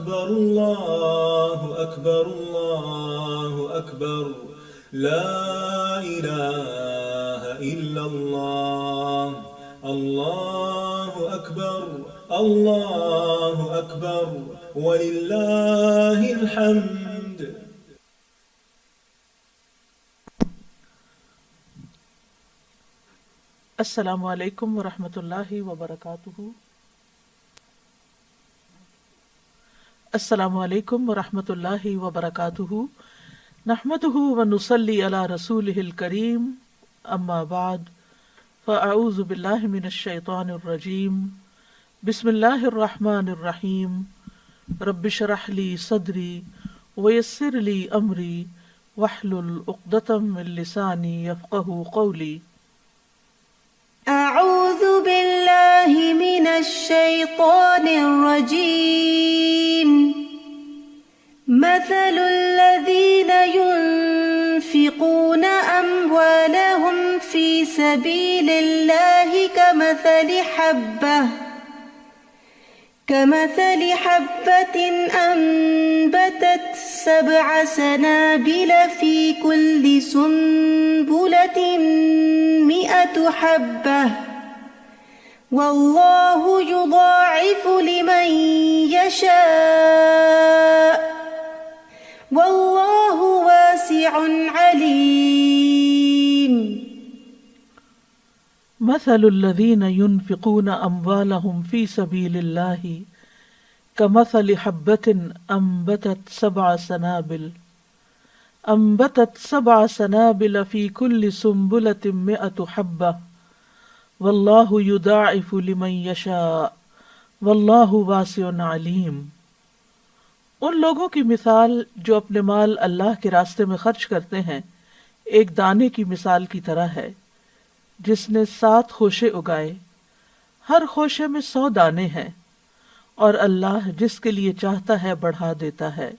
أكبر الله أكبر الله أكبر لا إله إلا الله الله أكبر الله أكبر ولله الحمد. السلام علیکم ورحمۃ اللہ وبرکاتہ. السلام علیکم ورحمۃ اللہ وبرکاتہ. نحمده ونصلی علی رسولہ الکریم. اما بعد فاعوذ باللہ من الشیطان الرجیم. بسم اللہ الرحمن الرحیم. رب اشرح لی صدری ویسر لی امری واحلل عقدۃ من لسانی یفقہوا قولی. أعوذ بالله من الشيطان الرجيم. مثل الذين ينفقون أموالهم في سبيل الله كمثل حبة أنبتت 7 سنابل في كل سنبلة 100 حبة والله يضاعف لمن يشاء والله واسع عليم. مثل الذين ينفقون أموالهم في سبيل الله كمثل حبة أنبتت 7 سنابل في كل سنبلة 100 حبة والله يضاعف لمن يشاء والله واسع عليم. ان لوگوں کی مثال جو اپنے مال اللہ کے راستے میں خرچ کرتے ہیں ایک دانے کی مثال کی طرح ہے جس نے 7 خوشے اگائے، ہر خوشے میں 100 دانے ہیں، اور اللہ جس کے لیے چاہتا ہے بڑھا دیتا ہے،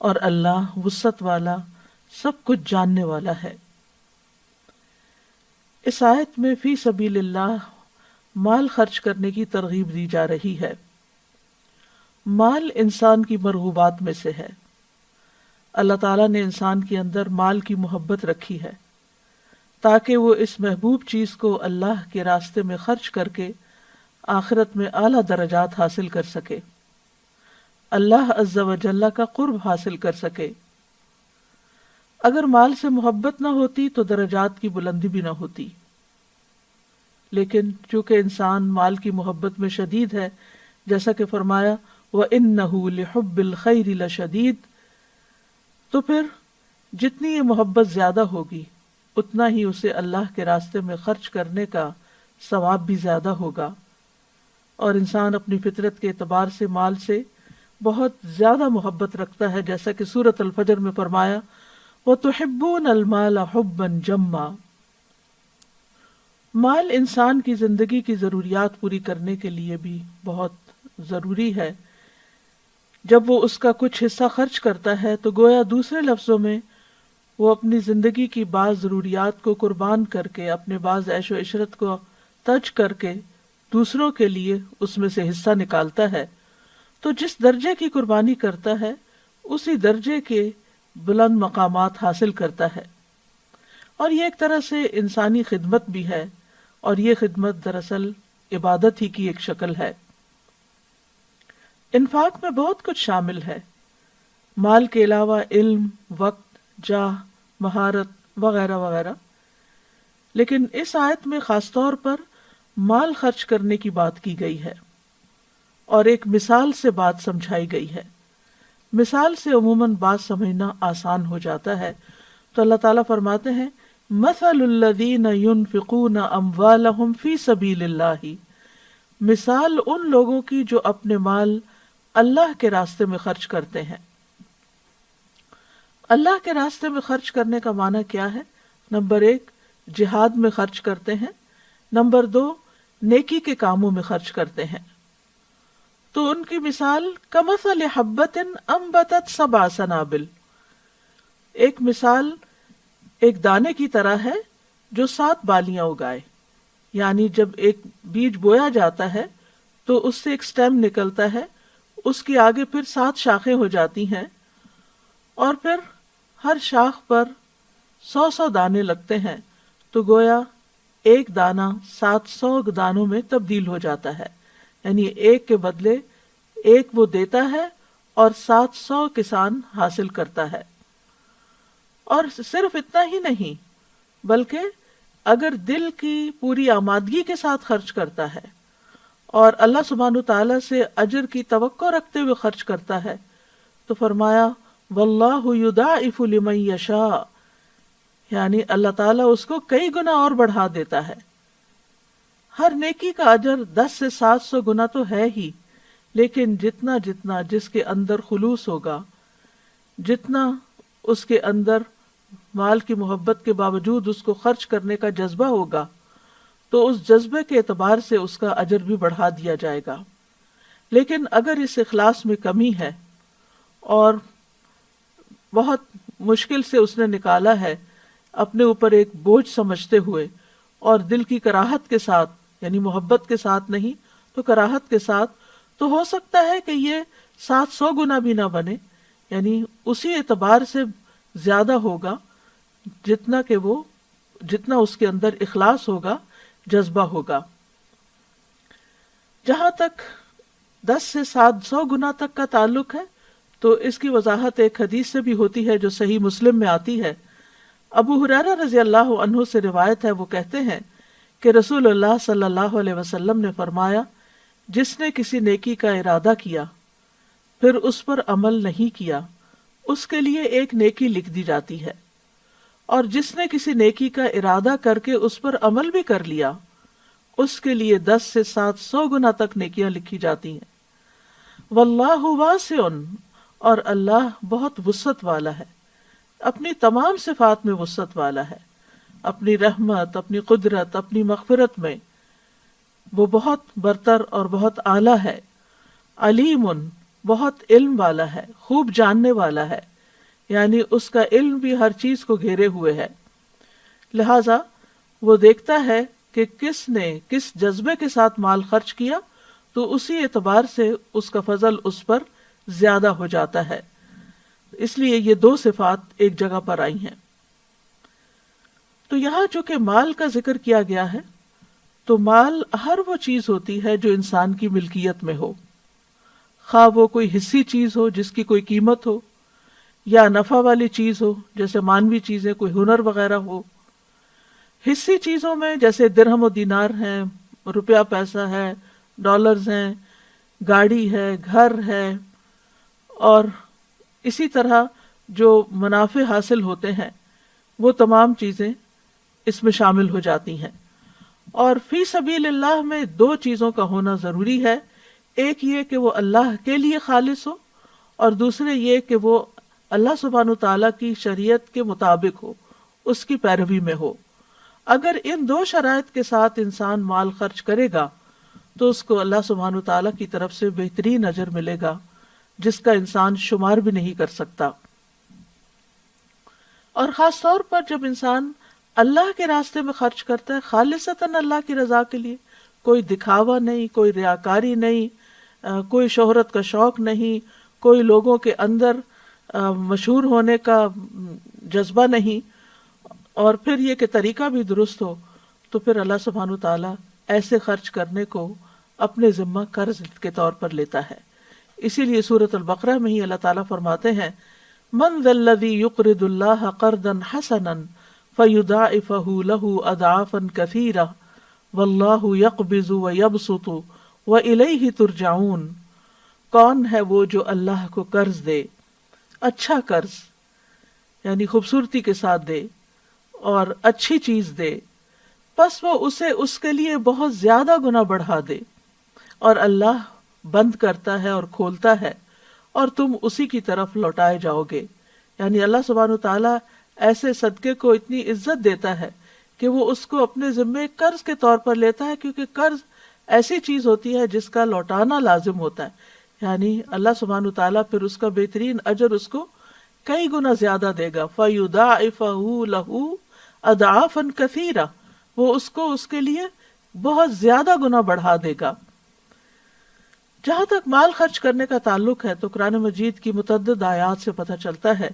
اور اللہ وسعت والا سب کچھ جاننے والا ہے. اس آیت میں فی سبیل اللہ مال خرچ کرنے کی ترغیب دی جا رہی ہے. مال انسان کی مرغوبات میں سے ہے. اللہ تعالیٰ نے انسان کے اندر مال کی محبت رکھی ہے تاکہ وہ اس محبوب چیز کو اللہ کے راستے میں خرچ کر کے آخرت میں اعلیٰ درجات حاصل کر سکے، اللہ عز و جل کا قرب حاصل کر سکے. اگر مال سے محبت نہ ہوتی تو درجات کی بلندی بھی نہ ہوتی، لیکن چونکہ انسان مال کی محبت میں شدید ہے، جیسا کہ فرمایا وَإِنَّهُ لِحُبِّ الْخَيْرِ لَشَدِيدٌ، تو پھر جتنی یہ محبت زیادہ ہوگی اتنا ہی اسے اللہ کے راستے میں خرچ کرنے کا ثواب بھی زیادہ ہوگا. اور انسان اپنی فطرت کے اعتبار سے مال سے بہت زیادہ محبت رکھتا ہے، جیسا کہ سورۃ الفجر میں فرمایا وَتُحِبُّونَ الْمَالَ حُبًّا جَمًّا. مال انسان کی زندگی کی ضروریات پوری کرنے کے لیے بھی بہت ضروری ہے. جب وہ اس کا کچھ حصہ خرچ کرتا ہے تو گویا دوسرے لفظوں میں وہ اپنی زندگی کی بعض ضروریات کو قربان کر کے، اپنے بعض عیش و عشرت کو ترک کر کے دوسروں کے لیے اس میں سے حصہ نکالتا ہے. تو جس درجے کی قربانی کرتا ہے اسی درجے کے بلند مقامات حاصل کرتا ہے. اور یہ ایک طرح سے انسانی خدمت بھی ہے، اور یہ خدمت دراصل عبادت ہی کی ایک شکل ہے. انفاق میں بہت کچھ شامل ہے، مال کے علاوہ علم، وقت، جاہ، مہارت وغیرہ وغیرہ. لیکن اس آیت میں خاص طور پر مال خرچ کرنے کی بات کی گئی ہے اور ایک مثال سے بات سمجھائی گئی ہے. مثال سے عموماً بات سمجھنا آسان ہو جاتا ہے. تو اللہ تعالیٰ فرماتے ہیں مثل الذین ينفقون اموالهم فی سبیل اللہ، مثال ان لوگوں کی جو اپنے مال اللہ کے راستے میں خرچ کرتے ہیں. اللہ کے راستے میں خرچ کرنے کا معنی کیا ہے؟ نمبر 1 جہاد میں خرچ کرتے ہیں، نمبر 2 نیکی کے کاموں میں خرچ کرتے ہیں. تو ان کی مثال کمثل حبۃ انبتت 7 سنابل، ایک مثال ایک دانے کی طرح ہے جو 7 بالیاں اگائے. یعنی جب ایک بیج بویا جاتا ہے تو اس سے ایک سٹیم نکلتا ہے، اس کی آگے پھر 7 شاخیں ہو جاتی ہیں، اور پھر ہر شاخ پر 100 دانے لگتے ہیں، تو گویا ایک دانہ 700 دانوں میں تبدیل ہو جاتا ہے، یعنی ایک کے بدلے ایک وہ دیتا ہے اور 700 کسان حاصل کرتا ہے۔ اور صرف اتنا ہی نہیں، بلکہ اگر دل کی پوری آمادگی کے ساتھ خرچ کرتا ہے اور اللہ سبحانہ تعالیٰ سے اجر کی توقع رکھتے ہوئے خرچ کرتا ہے، تو فرمایا واللہ یضاعف لمن یشاء، یعنی اللہ تعالیٰ اس کو کئی گنا اور بڑھا دیتا ہے۔ ہر نیکی کا اجر 10 سے 700 گنا تو ہے ہی، لیکن جتنا جتنا جس کے اندر خلوص ہوگا، جتنا اس کے اندر مال کی محبت کے باوجود اس کو خرچ کرنے کا جذبہ ہوگا، تو اس جذبے کے اعتبار سے اس کا اجر بھی بڑھا دیا جائے گا۔ لیکن اگر اس اخلاص میں کمی ہے اور بہت مشکل سے اس نے نکالا ہے، اپنے اوپر ایک بوجھ سمجھتے ہوئے اور دل کی کراہت کے ساتھ، یعنی محبت کے ساتھ نہیں تو کراہت کے ساتھ، تو ہو سکتا ہے کہ یہ 700 گنا بھی نہ بنے، یعنی اسی اعتبار سے زیادہ ہوگا جتنا اس کے اندر اخلاص ہوگا، جذبہ ہوگا۔ جہاں تک 10 سے 700 گنا تک کا تعلق ہے، تو اس کی وضاحت ایک حدیث سے بھی ہوتی ہے جو صحیح مسلم میں آتی ہے۔ ابو ہریرہ رضی اللہ عنہ سے روایت ہے، وہ کہتے ہیں کہ رسول اللہ صلی اللہ علیہ وسلم نے فرمایا، جس نے کسی نیکی کا ارادہ کیا پھر اس پر عمل نہیں کیا، اس کے لیے ایک نیکی لکھ دی جاتی ہے، اور جس نے کسی نیکی کا ارادہ کر کے اس پر عمل بھی کر لیا، اس کے لیے 10 سے 700 گنا تک نیکیاں لکھی جاتی ہیں۔ واللہ واسع، اور اللہ بہت وسعت والا ہے، اپنی تمام صفات میں وسعت والا ہے، اپنی رحمت، اپنی قدرت، اپنی مغفرت میں وہ بہت برتر اور بہت اعلیٰ ہے۔ علیم، بہت علم والا ہے، خوب جاننے والا ہے، یعنی اس کا علم بھی ہر چیز کو گھیرے ہوئے ہے، لہذا وہ دیکھتا ہے کہ کس نے کس جذبے کے ساتھ مال خرچ کیا، تو اسی اعتبار سے اس کا فضل اس پر زیادہ ہو جاتا ہے۔ اس لیے یہ 2 صفات ایک جگہ پر آئی ہیں۔ تو یہاں چونکہ مال کا ذکر کیا گیا ہے، تو مال ہر وہ چیز ہوتی ہے جو انسان کی ملکیت میں ہو، خواہ وہ کوئی حصی چیز ہو جس کی کوئی قیمت ہو، یا نفع والی چیز ہو جیسے مانوی چیزیں، کوئی ہنر وغیرہ ہو۔ حصی چیزوں میں جیسے درہم و دینار ہیں، روپیہ پیسہ ہے، ڈالرز ہیں، گاڑی ہے، گھر ہے، اور اسی طرح جو منافع حاصل ہوتے ہیں، وہ تمام چیزیں اس میں شامل ہو جاتی ہیں۔ اور فی سبیل اللہ میں 2 چیزوں کا ہونا ضروری ہے، ایک یہ کہ وہ اللہ کے لیے خالص ہو، اور دوسرے یہ کہ وہ اللہ سبحانہ تعالیٰ کی شریعت کے مطابق ہو، اس کی پیروی میں ہو۔ اگر ان 2 شرائط کے ساتھ انسان مال خرچ کرے گا تو اس کو اللہ سبحانہ تعالیٰ کی طرف سے بہترین اجر ملے گا، جس کا انسان شمار بھی نہیں کر سکتا۔ اور خاص طور پر جب انسان اللہ کے راستے میں خرچ کرتا ہے خالصتاً اللہ کی رضا کے لیے، کوئی دکھاوا نہیں، کوئی ریاکاری نہیں، کوئی شہرت کا شوق نہیں، کوئی لوگوں کے اندر مشہور ہونے کا جذبہ نہیں، اور پھر یہ کہ طریقہ بھی درست ہو، تو پھر اللہ سبحانہ تعالیٰ ایسے خرچ کرنے کو اپنے ذمہ قرض کے طور پر لیتا ہے۔ اسی لیے سورۃ البقرہ میں ہی اللہ تعالیٰ فرماتے ہیں، من ذا الذی یقرض اللہ قرضا حسنا فیضاعفہ لہ اضعافا کثیرہ واللہ یقبض ویبسط والیہ ترجعون۔ کون ہے وہ جو اللہ کو قرض دے، اچھا قرض یعنی خوبصورتی کے ساتھ دے اور اچھی چیز دے، پس وہ اسے اس کے لیے بہت زیادہ گنا بڑھا دے، اور اللہ بند کرتا ہے اور کھولتا ہے، اور تم اسی کی طرف لوٹائے جاؤ گے۔ یعنی اللہ سبحانہ تعالیٰ ایسے صدقے کو اتنی عزت دیتا ہے کہ وہ اس کو اپنے ذمے قرض کے طور پر لیتا ہے، کیونکہ قرض ایسی چیز ہوتی ہے جس کا لوٹانا لازم ہوتا ہے، یعنی اللہ سبحانہ تعالیٰ پھر اس کا بہترین اجر اس کو کئی گنا زیادہ دے گا۔ فَيُضَاعِفَهُ لَهُ أَضْعَافًا كَثِيرًا، وہ اس کو اس کے لیے بہت زیادہ گنا بڑھا دے گا۔ جہاں تک مال خرچ کرنے کا تعلق ہے تو قرآن مجید کی متعدد آیات سے پتہ چلتا ہے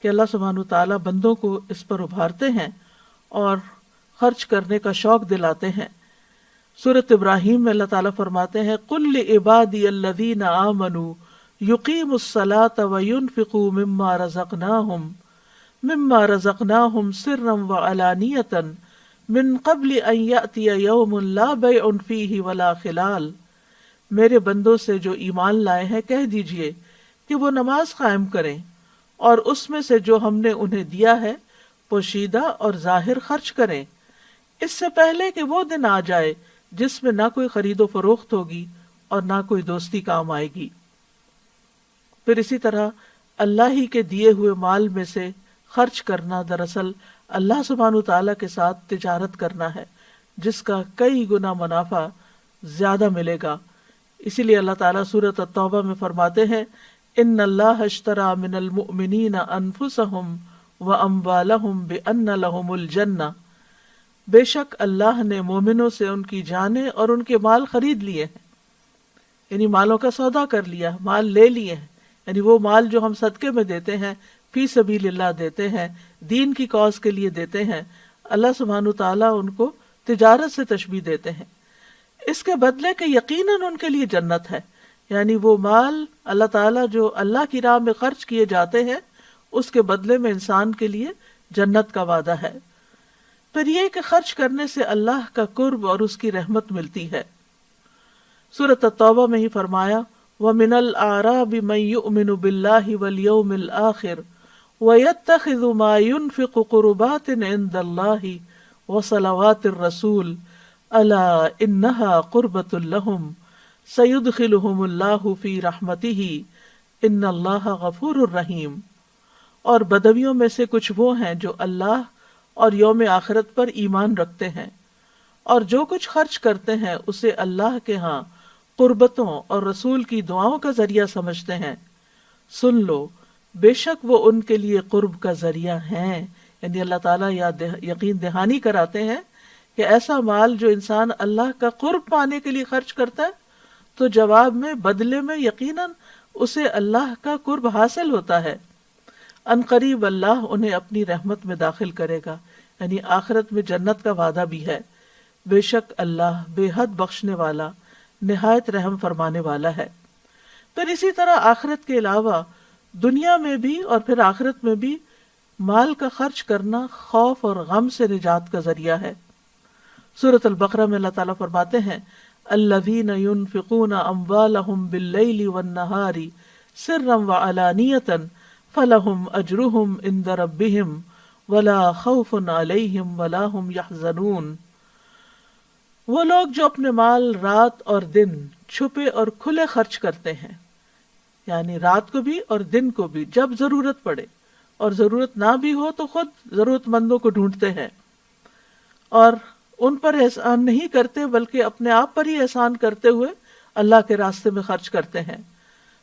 کہ اللہ سبحانہ تعالیٰ بندوں کو اس پر ابھارتے ہیں اور خرچ کرنے کا شوق دلاتے ہیں۔ سورۃ ابراہیم میں اللہ تعالیٰ فرماتے ہیں قُلْ لِعِبَادِيَ الَّذِينَ آمَنُوا يُقِيمُوا الصَّلَاةَ وَيُنْفِقُوا مِمَّا رَزَقْنَاهُمْ سِرًّا وَعَلَانِيَةً مِّن قَبْلِ أَن يَأْتِيَ يَوْمٌ لَا بَيْعٌ فِيهِ وَلَا خِلَالٌ۔ میرے بندوں سے جو ایمان لائے ہیں کہہ دیجئے کہ وہ نماز قائم کریں اور اس میں سے جو ہم نے انہیں دیا ہے پوشیدہ اور ظاہر خرچ کریں، اس سے پہلے کہ وہ دن آ جائے جس میں نہ کوئی خرید و فروخت ہوگی اور نہ کوئی دوستی کام آئے گی۔ پھر اسی طرح اللہ ہی کے دیے ہوئے مال میں سے خرچ کرنا دراصل اللہ سبحانہ تعالیٰ کے ساتھ تجارت کرنا ہے، جس کا کئی گنا منافع زیادہ ملے گا۔ اسی لیے اللہ تعالیٰ سورۃ التوبہ میں فرماتے ہیں ان اللہ اشتری من المؤمنین انفسهم واموالهم بان لهم الجنہ، بے شک اللہ نے مومنوں سے ان کی جانیں اور ان کے مال خرید لیے ہیں، یعنی مالوں کا سودا کر لیا، مال لے لیے ہیں، یعنی وہ مال جو ہم صدقے میں دیتے ہیں، فی سبیل اللہ دیتے ہیں، دین کی کاز کے لیے دیتے ہیں، اللہ سبحانہ تعالیٰ ان کو تجارت سے تشبیہ دیتے ہیں، اس کے بدلے کہ یقیناً ان کے لیے جنت ہے، یعنی وہ مال اللہ تعالیٰ جو اللہ کی راہ میں خرچ کیے جاتے ہیں اس کے بدلے میں انسان کے لیے جنت کا وعدہ ہے۔ پھر یہ کہ خرچ کرنے سے اللہ کا قرب اور اس کی رحمت ملتی ہے۔ سورۃ التوبہ میں ہی فرمایا وَمِنَ الْأَعْرَابِ مَن يُؤْمِنُ بِاللَّهِ وَالْيَوْمِ الْآخِرِ وَيَتَّخِذُ مَا يُنْفِقُ قُرُبَاتٍ عِندَ اللَّهِ وَصَلَوَاتِ الرَّسُولِ أَلَا إِنَّهَا قُرْبَةٌ لَهُمْ سَيُدْخِلُهُمُ اللَّهُ فِي رَحْمَتِهِ إِنَّ اللَّهَ غَفُورٌ رَحِيمٌ۔ اور بدویوں میں سے کچھ وہ ہیں جو اللہ اور یوم آخرت پر ایمان رکھتے ہیں اور جو کچھ خرچ کرتے ہیں اسے اللہ کے ہاں قربتوں اور رسول کی دعاؤں کا ذریعہ سمجھتے ہیں، سن لو بے شک وہ ان کے لیے قرب کا ذریعہ ہیں، یعنی اللہ تعالیٰ یقین دہانی کراتے ہیں کہ ایسا مال جو انسان اللہ کا قرب پانے کے لیے خرچ کرتا ہے تو جواب میں بدلے میں یقیناً اسے اللہ کا قرب حاصل ہوتا ہے۔ ان قریب اللہ انہیں اپنی رحمت میں داخل کرے گا، یعنی آخرت میں جنت کا وعدہ بھی ہے۔ بے شک اللہ بے حد بخشنے والا نہایت رحم فرمانے والا ہے۔ پھر اسی طرح آخرت کے علاوہ دنیا میں بھی اور پھر آخرت میں بھی مال کا خرچ کرنا خوف اور غم سے نجات کا ذریعہ ہے۔ سورۃ البقرہ میں اللہ تعالیٰ فرماتے ہیں الذین ينفقون اموالهم باللیل والنہار سرا وعلانیۃ فلہم اجرہم عند ربہم ولا خوف علیہم ولا ہم یحزنون۔ وہ لوگ جو اپنے مال رات اور دن چھپے اور کھلے خرچ کرتے ہیں، یعنی رات کو بھی اور دن کو بھی جب ضرورت پڑے، اور ضرورت نہ بھی ہو تو خود ضرورت مندوں کو ڈھونڈتے ہیں، اور ان پر احسان نہیں کرتے بلکہ اپنے آپ پر ہی احسان کرتے ہوئے اللہ کے راستے میں خرچ کرتے ہیں،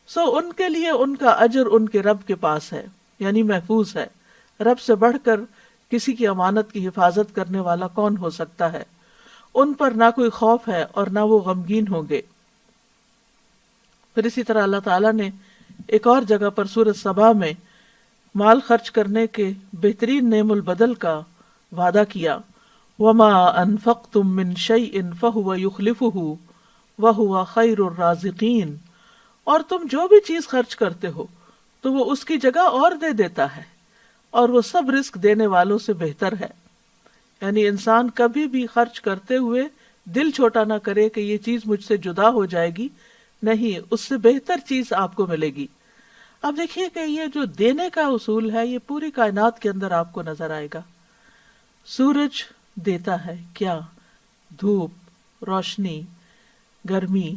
سو ان کے لیے ان کا اجر ان کے رب کے پاس ہے، یعنی محفوظ ہے۔ رب سے بڑھ کر کسی کی امانت کی حفاظت کرنے والا کون ہو سکتا ہے؟ ان پر نہ کوئی خوف ہے اور نہ وہ غمگین ہوں گے۔ پھر اسی طرح اللہ تعالیٰ نے ایک اور جگہ پر سورۃ سبا میں مال خرچ کرنے کے بہترین نعم البدل کا وعدہ کیا وَمَا أَنفَقْتُم مِّن شَيْءٍ فَهُوَ يُخْلِفُهُ وَهُوَ خَيْرُ الرَّازِقِينَ، اور تم جو بھی چیز خرچ کرتے ہو تو وہ اس کی جگہ اور دے دیتا ہے اور وہ سب رزق دینے والوں سے بہتر ہے۔ یعنی انسان کبھی بھی خرچ کرتے ہوئے دل چھوٹا نہ کرے کہ یہ چیز مجھ سے جدا ہو جائے گی، نہیں، اس سے بہتر چیز آپ کو ملے گی۔ اب دیکھیے کہ یہ جو دینے کا اصول ہے یہ پوری کائنات کے اندر آپ کو نظر آئے گا۔ سورج دیتا ہے کیا؟ دھوپ، روشنی، گرمی،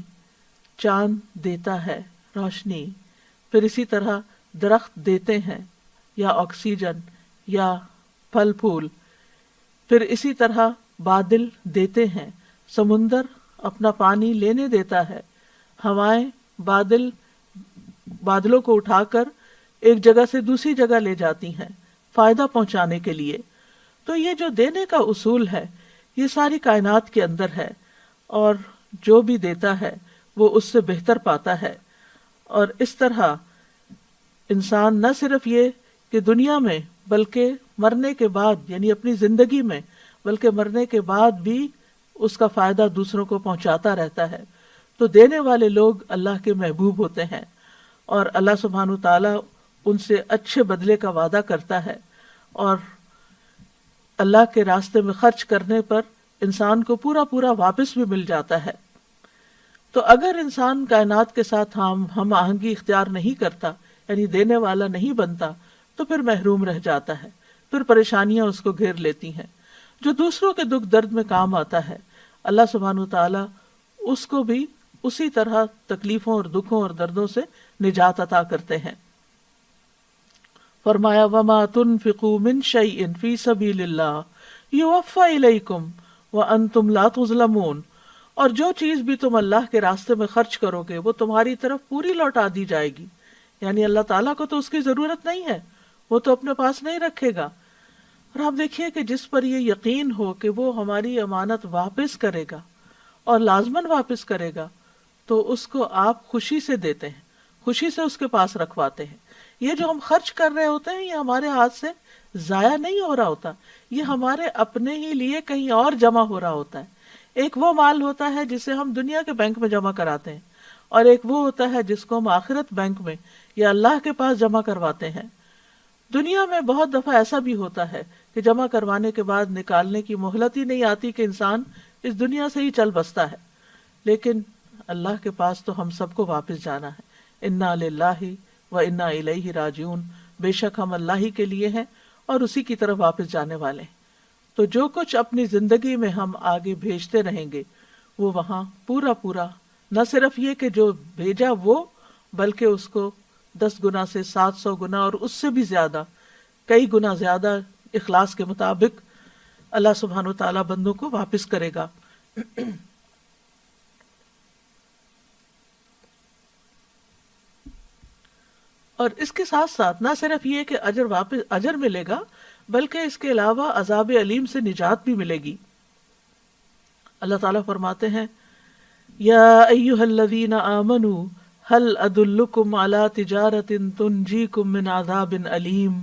چاند دیتا ہے روشنی، پھر اسی طرح درخت دیتے ہیں یا آکسیجن یا پھل پھول، پھر اسی طرح بادل دیتے ہیں، سمندر اپنا پانی لینے دیتا ہے، ہوائیں بادلوں کو اٹھا کر ایک جگہ سے دوسری جگہ لے جاتی ہیں فائدہ پہنچانے کے لیے۔ تو یہ جو دینے کا اصول ہے یہ ساری کائنات کے اندر ہے، اور جو بھی دیتا ہے وہ اس سے بہتر پاتا ہے۔ اور اس طرح انسان نہ صرف یہ کہ دنیا میں بلکہ مرنے کے بعد، یعنی اپنی زندگی میں، بلکہ مرنے کے بعد بھی اس کا فائدہ دوسروں کو پہنچاتا رہتا ہے۔ تو دینے والے لوگ اللہ کے محبوب ہوتے ہیں، اور اللہ سبحانہ تعالیٰ ان سے اچھے بدلے کا وعدہ کرتا ہے، اور اللہ کے راستے میں خرچ کرنے پر انسان کو پورا پورا واپس بھی مل جاتا ہے۔ تو اگر انسان کائنات کے ساتھ ہم آہنگی اختیار نہیں کرتا، یعنی دینے والا نہیں بنتا، تو پھر محروم رہ جاتا ہے، پھر پریشانیاں اس کو گھیر لیتی ہیں۔ جو دوسروں کے دکھ درد میں کام آتا ہے، اللہ سبحانہ تعالیٰ اس کو بھی اسی طرح تکلیفوں اور دکھوں اور دردوں سے نجات عطا کرتے ہیں۔ فرمایا وما تنفقوا من شیء فی سبیل اللہ یوفی الیکم وانتم لا تظلمون، اور جو چیز بھی تم اللہ کے راستے میں خرچ کرو گے وہ تمہاری طرف پوری لوٹا دی جائے گی، یعنی اللہ تعالیٰ کو تو اس کی ضرورت نہیں ہے، وہ تو اپنے پاس نہیں رکھے گا۔ اور آپ دیکھیے کہ جس پر یہ یقین ہو کہ وہ ہماری امانت واپس کرے گا اور لازماً واپس کرے گا، تو اس کو آپ خوشی سے دیتے ہیں، خوشی سے اس کے پاس رکھواتے ہیں۔ یہ جو ہم خرچ کر رہے ہوتے ہیں یہ ہمارے ہاتھ سے ضائع نہیں ہو رہا ہوتا، یہ ہمارے اپنے ہی لیے کہیں اور جمع ہو رہا ہوتا ہے۔ ایک وہ مال ہوتا ہے جسے ہم دنیا کے بینک میں جمع کراتے ہیں، اور ایک وہ ہوتا ہے جس کو ہم آخرت بینک میں یا اللہ کے پاس جمع کرواتے ہیں۔ دنیا میں بہت دفعہ ایسا بھی ہوتا ہے کہ جمع کروانے کے بعد نکالنے کی مہلت ہی نہیں آتی کہ انسان اس دنیا سے ہی چل بستا ہے، لیکن اللہ کے پاس تو ہم سب کو واپس جانا ہے۔ انا للہ و انا الیہ راجعون، بے شک ہم اللہ ہی کے لیے ہیں اور اسی کی طرف واپس جانے والے ہیں۔ تو جو کچھ اپنی زندگی میں ہم آگے بھیجتے رہیں گے وہ وہاں پورا پورا، نہ صرف یہ کہ جو بھیجا وہ، بلکہ اس کو 10 گنا سے 700 گنا اور اس سے بھی زیادہ، کئی گنا زیادہ اخلاص کے مطابق اللہ سبحانہ وتعالی بندوں کو واپس کرے گا۔ اور اس کے ساتھ ساتھ نہ صرف یہ کہ اجر ملے گا، بلکہ اس کے علاوہ عذاب علیم سے نجات بھی ملے گی۔ اللہ تعالیٰ فرماتے ہیں یا ایھا الذین آمنوا هل ادلکم علی تجارۃ تنجیکم من عذاب علیم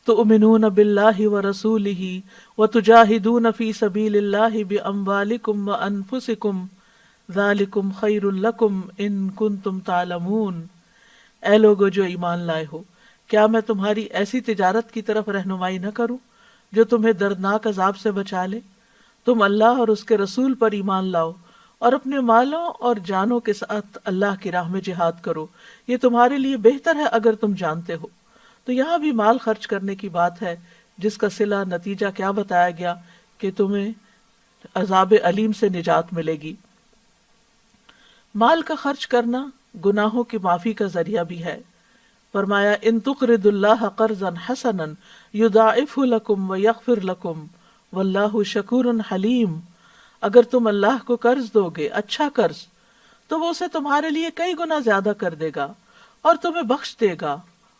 تؤمنون باللہ ورسولہ وتجاہدون فی سبیل اللہ باموالکم وانفسکم ذالکم خیر لکم ان کنتم تعلمون۔ اے لوگو جو ایمان لائے ہو، کیا میں تمہاری ایسی تجارت کی طرف رہنمائی نہ کروں جو تمہیں دردناک عذاب سے بچا لے؟ تم اللہ اور اس کے رسول پر ایمان لاؤ اور اپنے مالوں اور جانوں کے ساتھ اللہ کی راہ میں جہاد کرو، یہ تمہارے لیے بہتر ہے اگر تم جانتے ہو۔ تو یہاں بھی مال خرچ کرنے کی بات ہے، جس کا صلہ نتیجہ کیا بتایا گیا کہ تمہیں عذاب علیم سے نجات ملے گی۔ مال کا خرچ کرنا گناہوں کی معافی کا ذریعہ بھی ہے۔ فرمایا ان تقرضوا اللہ قرضا حسنا یضاعفہ لکم ویغفر لکم واللہ شکور حلیم، اگر تم اللہ کو قرض دو گے، اچھا قرض، تو وہ اسے تمہارے لیے کئی گنا زیادہ کر دے گا اور تمہیں بخش دے گا،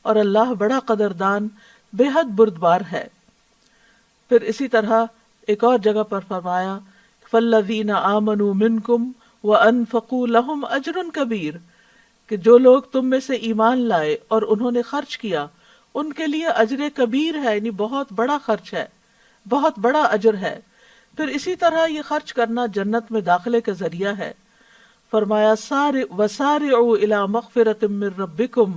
اور اللہ بڑا قدردان بے حد بردبار ہے۔ پھر اسی طرح ایک اور جگہ پر فرمایا فالذین آمنوا منکم وانفقوا لہم اجر کبیر، کہ جو لوگ تم میں سے ایمان لائے اور انہوں نے خرچ کیا ان کے لیے اجر کبیر ہے، یعنی بہت بڑا خرچ ہے، بہت بڑا اجر ہے۔ پھر اسی طرح یہ خرچ کرنا جنت میں داخلے کا ذریعہ ہے۔ فرمایا وسارعوا الی مغفرۃ من ربکم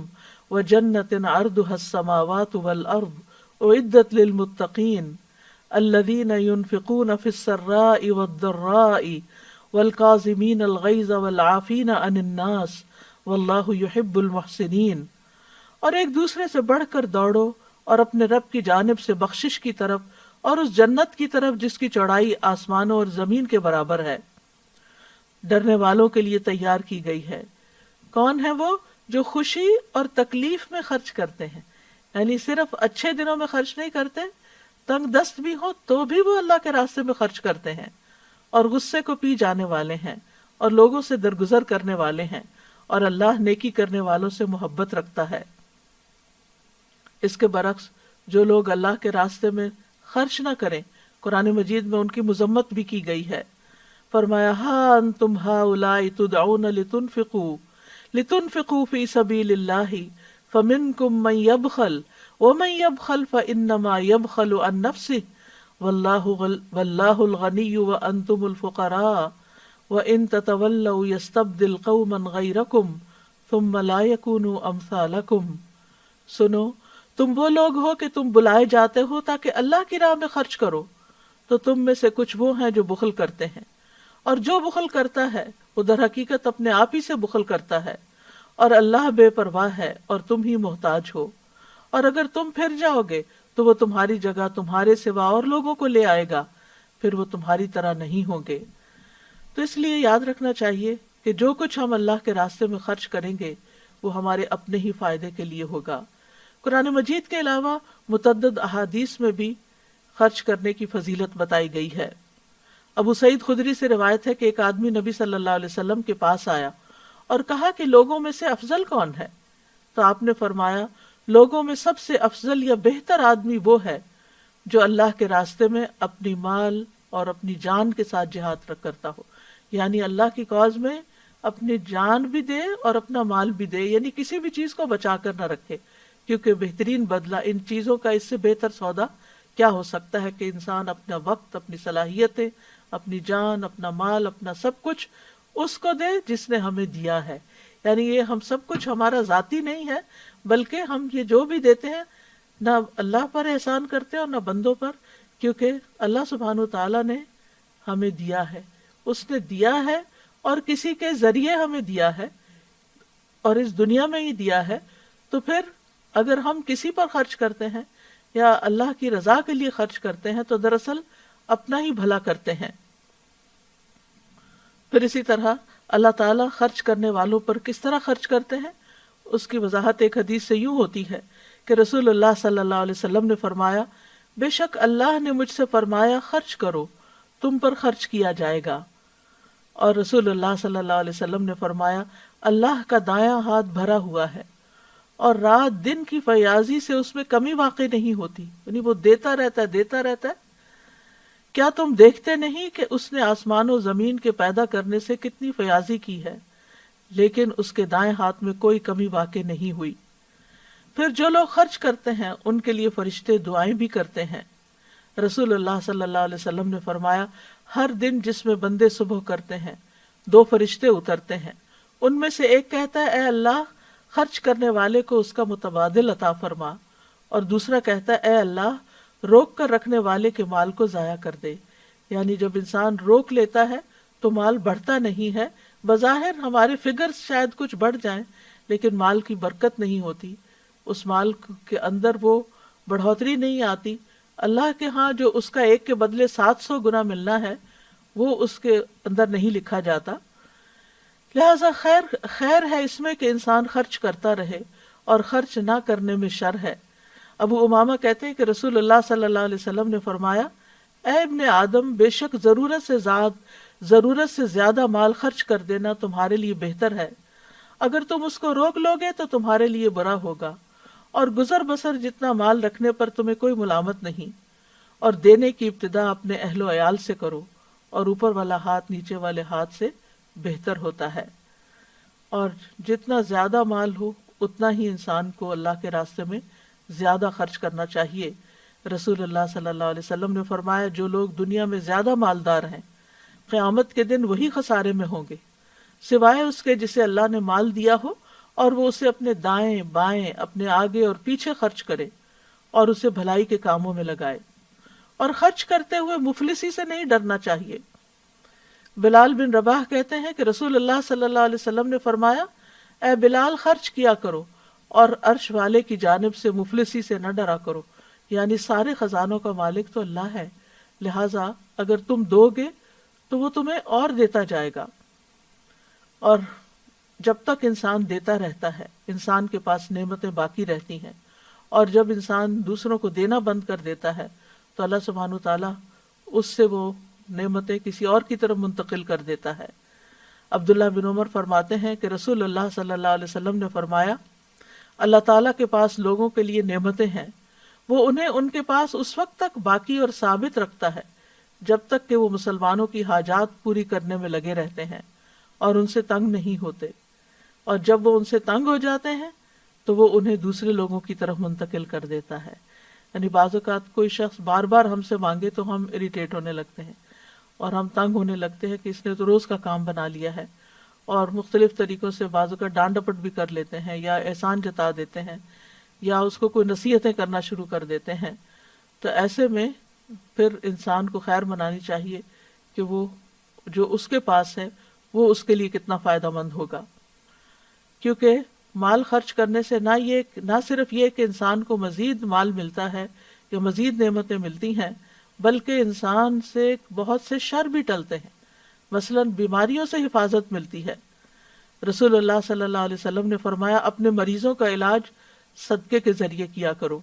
وجنۃ عرضها السماوات والارض اعدت للمتقین الذین ينفقون فی السراء والضراء والکاظمین الغیظ والعافین عن الناس واللہ یحب المحسنین۔ اور ایک دوسرے سے بڑھ کر دوڑو اور اپنے رب کی جانب سے بخشش کی طرف اور اس جنت کی طرف جس کی چوڑائی آسمانوں اور زمین کے برابر ہے، ڈرنے والوں کے لیے تیار کی گئی ہے۔ کون ہے وہ؟ جو خوشی اور تکلیف میں خرچ کرتے ہیں، یعنی صرف اچھے دنوں میں خرچ نہیں کرتے، تنگ دست بھی ہو تو بھی وہ اللہ کے راستے میں خرچ کرتے ہیں، اور غصے کو پی جانے والے ہیں اور لوگوں سے درگزر کرنے والے ہیں، اور اللہ نیکی کرنے والوں سے محبت رکھتا ہے۔ اس کے برعکس جو لوگ اللہ کے راستے میں خرچ نہ کریں، قرآن مجید میں ان کی مذمت بھی کی گئی ہے۔ فرمایا ہاں انتم ہؤلاء تدعون لتنفقوا فی سبیل اللہ فمنکم من یبخل ومن یبخل فانما یبخل عن نفسہ واللہ الغنی وانتم الفقراء وان تتولوا یستبدل قوما غیرکم ثم لا یکونوا امثالکم. سنو، تم وہ لوگ ہو کہ تم بلائے جاتے ہو تاکہ اللہ کی راہ میں خرچ کرو، تو تم میں سے کچھ وہ ہیں جو بخل کرتے ہیں، اور جو بخل کرتا ہے وہ در حقیقت اپنے آپ ہی سے بخل کرتا ہے، اور اللہ بے پرواہ ہے اور تم ہی محتاج ہو، اور اگر تم پھر جاؤ گے تو وہ تمہاری جگہ تمہارے سوا اور لوگوں کو لے آئے گا، پھر وہ تمہاری طرح نہیں ہوں گے. تو اس لیے یاد رکھنا چاہیے کہ جو کچھ ہم اللہ کے راستے میں خرچ کریں گے وہ ہمارے اپنے ہی فائدے کے لیے ہوگا. قرآن مجید کے علاوہ متعدد احادیث میں بھی خرچ کرنے کی فضیلت بتائی گئی ہے. ابو سعید خدری سے روایت ہے کہ ایک آدمی نبی صلی اللہ علیہ وسلم کے پاس آیا اور کہا کہ لوگوں میں سے افضل کون ہے؟ تو آپ نے فرمایا لوگوں میں سب سے افضل یا بہتر آدمی وہ ہے جو اللہ کے راستے میں اپنی مال اور اپنی جان کے ساتھ جہاد کرتا ہو، یعنی اللہ کی کاز میں اپنی جان بھی دے اور اپنا مال بھی دے، یعنی کسی بھی چیز کو بچا کر نہ رکھے، کیونکہ بہترین بدلہ ان چیزوں کا اس سے بہتر سودا کیا ہو سکتا ہے کہ انسان اپنا وقت، اپنی صلاحیتیں، اپنی جان، اپنا مال، اپنا سب کچھ اس کو دے جس نے ہمیں دیا ہے. یعنی یہ ہم سب کچھ ہمارا ذاتی نہیں ہے، بلکہ ہم یہ جو بھی دیتے ہیں نہ اللہ پر احسان کرتے اور نہ بندوں پر، کیونکہ اللہ سبحانہ وتعالیٰ نے ہمیں دیا ہے، اس نے دیا ہے اور کسی کے ذریعے ہمیں دیا ہے اور اس دنیا میں ہی دیا ہے. تو پھر اگر ہم کسی پر خرچ کرتے ہیں یا اللہ کی رضا کے لیے خرچ کرتے ہیں تو دراصل اپنا ہی بھلا کرتے ہیں. پھر اسی طرح اللہ تعالیٰ خرچ کرنے والوں پر کس طرح خرچ کرتے ہیں اس کی وضاحت ایک حدیث سے یوں ہوتی ہے کہ رسول اللہ صلی اللہ علیہ وسلم نے فرمایا بے شک اللہ نے مجھ سے فرمایا خرچ کرو تم پر خرچ کیا جائے گا. اور رسول اللہ صلی اللہ علیہ وسلم نے فرمایا اللہ کا دایاں ہاتھ بھرا ہوا ہے اور رات دن کی فیاضی سے اس میں کمی واقع نہیں ہوتی، یعنی وہ دیتا رہتا ہے. کیا تم دیکھتے نہیں کہ اس نے آسمان و زمین کے پیدا کرنے سے کتنی فیاضی کی ہے، لیکن اس کے دائیں ہاتھ میں کوئی کمی واقع نہیں ہوئی. پھر جو لوگ خرچ کرتے ہیں ان کے لیے فرشتے دعائیں بھی کرتے ہیں. رسول اللہ صلی اللہ علیہ وسلم نے فرمایا ہر دن جس میں بندے صبح کرتے ہیں 2 فرشتے اترتے ہیں، ان میں سے ایک کہتا ہے اے اللہ خرچ کرنے والے کو اس کا متبادل عطا فرما، اور دوسرا کہتا ہے اے اللہ روک کر رکھنے والے کے مال کو ضائع کر دے. یعنی جب انسان روک لیتا ہے تو مال بڑھتا نہیں ہے، بظاہر ہمارے فگرز شاید کچھ بڑھ جائیں لیکن مال کی برکت نہیں ہوتی، اس مال کے اندر وہ بڑھوتری نہیں آتی. اللہ کے ہاں جو اس کا ایک کے بدلے 700 گنا ملنا ہے وہ اس کے اندر نہیں لکھا جاتا. لہذا خیر ہے اس میں کہ انسان خرچ کرتا رہے اور خرچ نہ کرنے میں شر ہے. ابو امامہ کہتے ہیں کہ رسول اللہ صلی اللہ علیہ وسلم نے فرمایا اے ابن آدم بے شک ضرورت سے زیادہ مال خرچ کر دینا تمہارے لیے بہتر ہے، اگر تم اس کو روک لو گے تو تمہارے لیے برا ہوگا، اور گزر بسر جتنا مال رکھنے پر تمہیں کوئی ملامت نہیں، اور دینے کی ابتدا اپنے اہل و عیال سے کرو، اور اوپر والا ہاتھ نیچے والے ہاتھ سے بہتر ہوتا ہے. اور جتنا زیادہ مال ہو اتنا ہی انسان کو اللہ کے راستے میں زیادہ خرچ کرنا چاہیے. رسول اللہ صلی اللہ علیہ وسلم نے فرمایا جو لوگ دنیا میں زیادہ مالدار ہیں قیامت کے دن وہی خسارے میں ہوں گے، سوائے اس کے جسے اللہ نے مال دیا ہو اور وہ اسے اپنے دائیں بائیں، اپنے آگے اور پیچھے خرچ کرے اور اسے بھلائی کے کاموں میں لگائے. اور خرچ کرتے ہوئے مفلسی سے نہیں ڈرنا چاہیے. بلال بن رباح کہتے ہیں کہ رسول اللہ صلی اللہ علیہ وسلم نے فرمایا اے بلال خرچ کیا کرو اور عرش والے کی جانب سے مفلسی سے نہ ڈرا کرو، یعنی سارے خزانوں کا مالک تو اللہ ہے، لہٰذا اگر تم دو گے تو وہ تمہیں اور دیتا جائے گا. اور جب تک انسان دیتا رہتا ہے انسان کے پاس نعمتیں باقی رہتی ہیں، اور جب انسان دوسروں کو دینا بند کر دیتا ہے تو اللہ سبحانہ وتعالیٰ اس سے وہ نعمتیں کسی اور کی طرف منتقل کر دیتا ہے. عبداللہ بن عمر فرماتے ہیں کہ رسول اللہ صلی اللہ علیہ وسلم نے فرمایا اللہ تعالیٰ کے پاس لوگوں کے لیے نعمتیں ہیں، وہ انہیں ان کے پاس اس وقت تک باقی اور ثابت رکھتا ہے جب تک کہ وہ مسلمانوں کی حاجات پوری کرنے میں لگے رہتے ہیں اور ان سے تنگ نہیں ہوتے، اور جب وہ ان سے تنگ ہو جاتے ہیں تو وہ انہیں دوسرے لوگوں کی طرف منتقل کر دیتا ہے. یعنی بعض اوقات کوئی شخص بار بار ہم سے مانگے تو ہم اریٹیٹ ہونے لگتے ہیں اور ہم تنگ ہونے لگتے ہیں کہ اس نے تو روز کا کام بنا لیا ہے، اور مختلف طریقوں سے بعض اوقات ڈانٹ ڈپٹ بھی کر لیتے ہیں یا احسان جتا دیتے ہیں یا اس کو کوئی نصیحتیں کرنا شروع کر دیتے ہیں. تو ایسے میں پھر انسان کو خیر منانی چاہیے کہ وہ جو اس کے پاس ہے وہ اس کے لیے کتنا فائدہ مند ہوگا، کیونکہ مال خرچ کرنے سے نہ صرف یہ کہ انسان کو مزید مال ملتا ہے یا مزید نعمتیں ملتی ہیں، بلکہ انسان سے بہت سے شر بھی ٹلتے ہیں. مثلا بیماریوں سے حفاظت ملتی ہے. رسول اللہ صلی اللہ علیہ وسلم نے فرمایا اپنے مریضوں کا علاج صدقے کے ذریعے کیا کرو.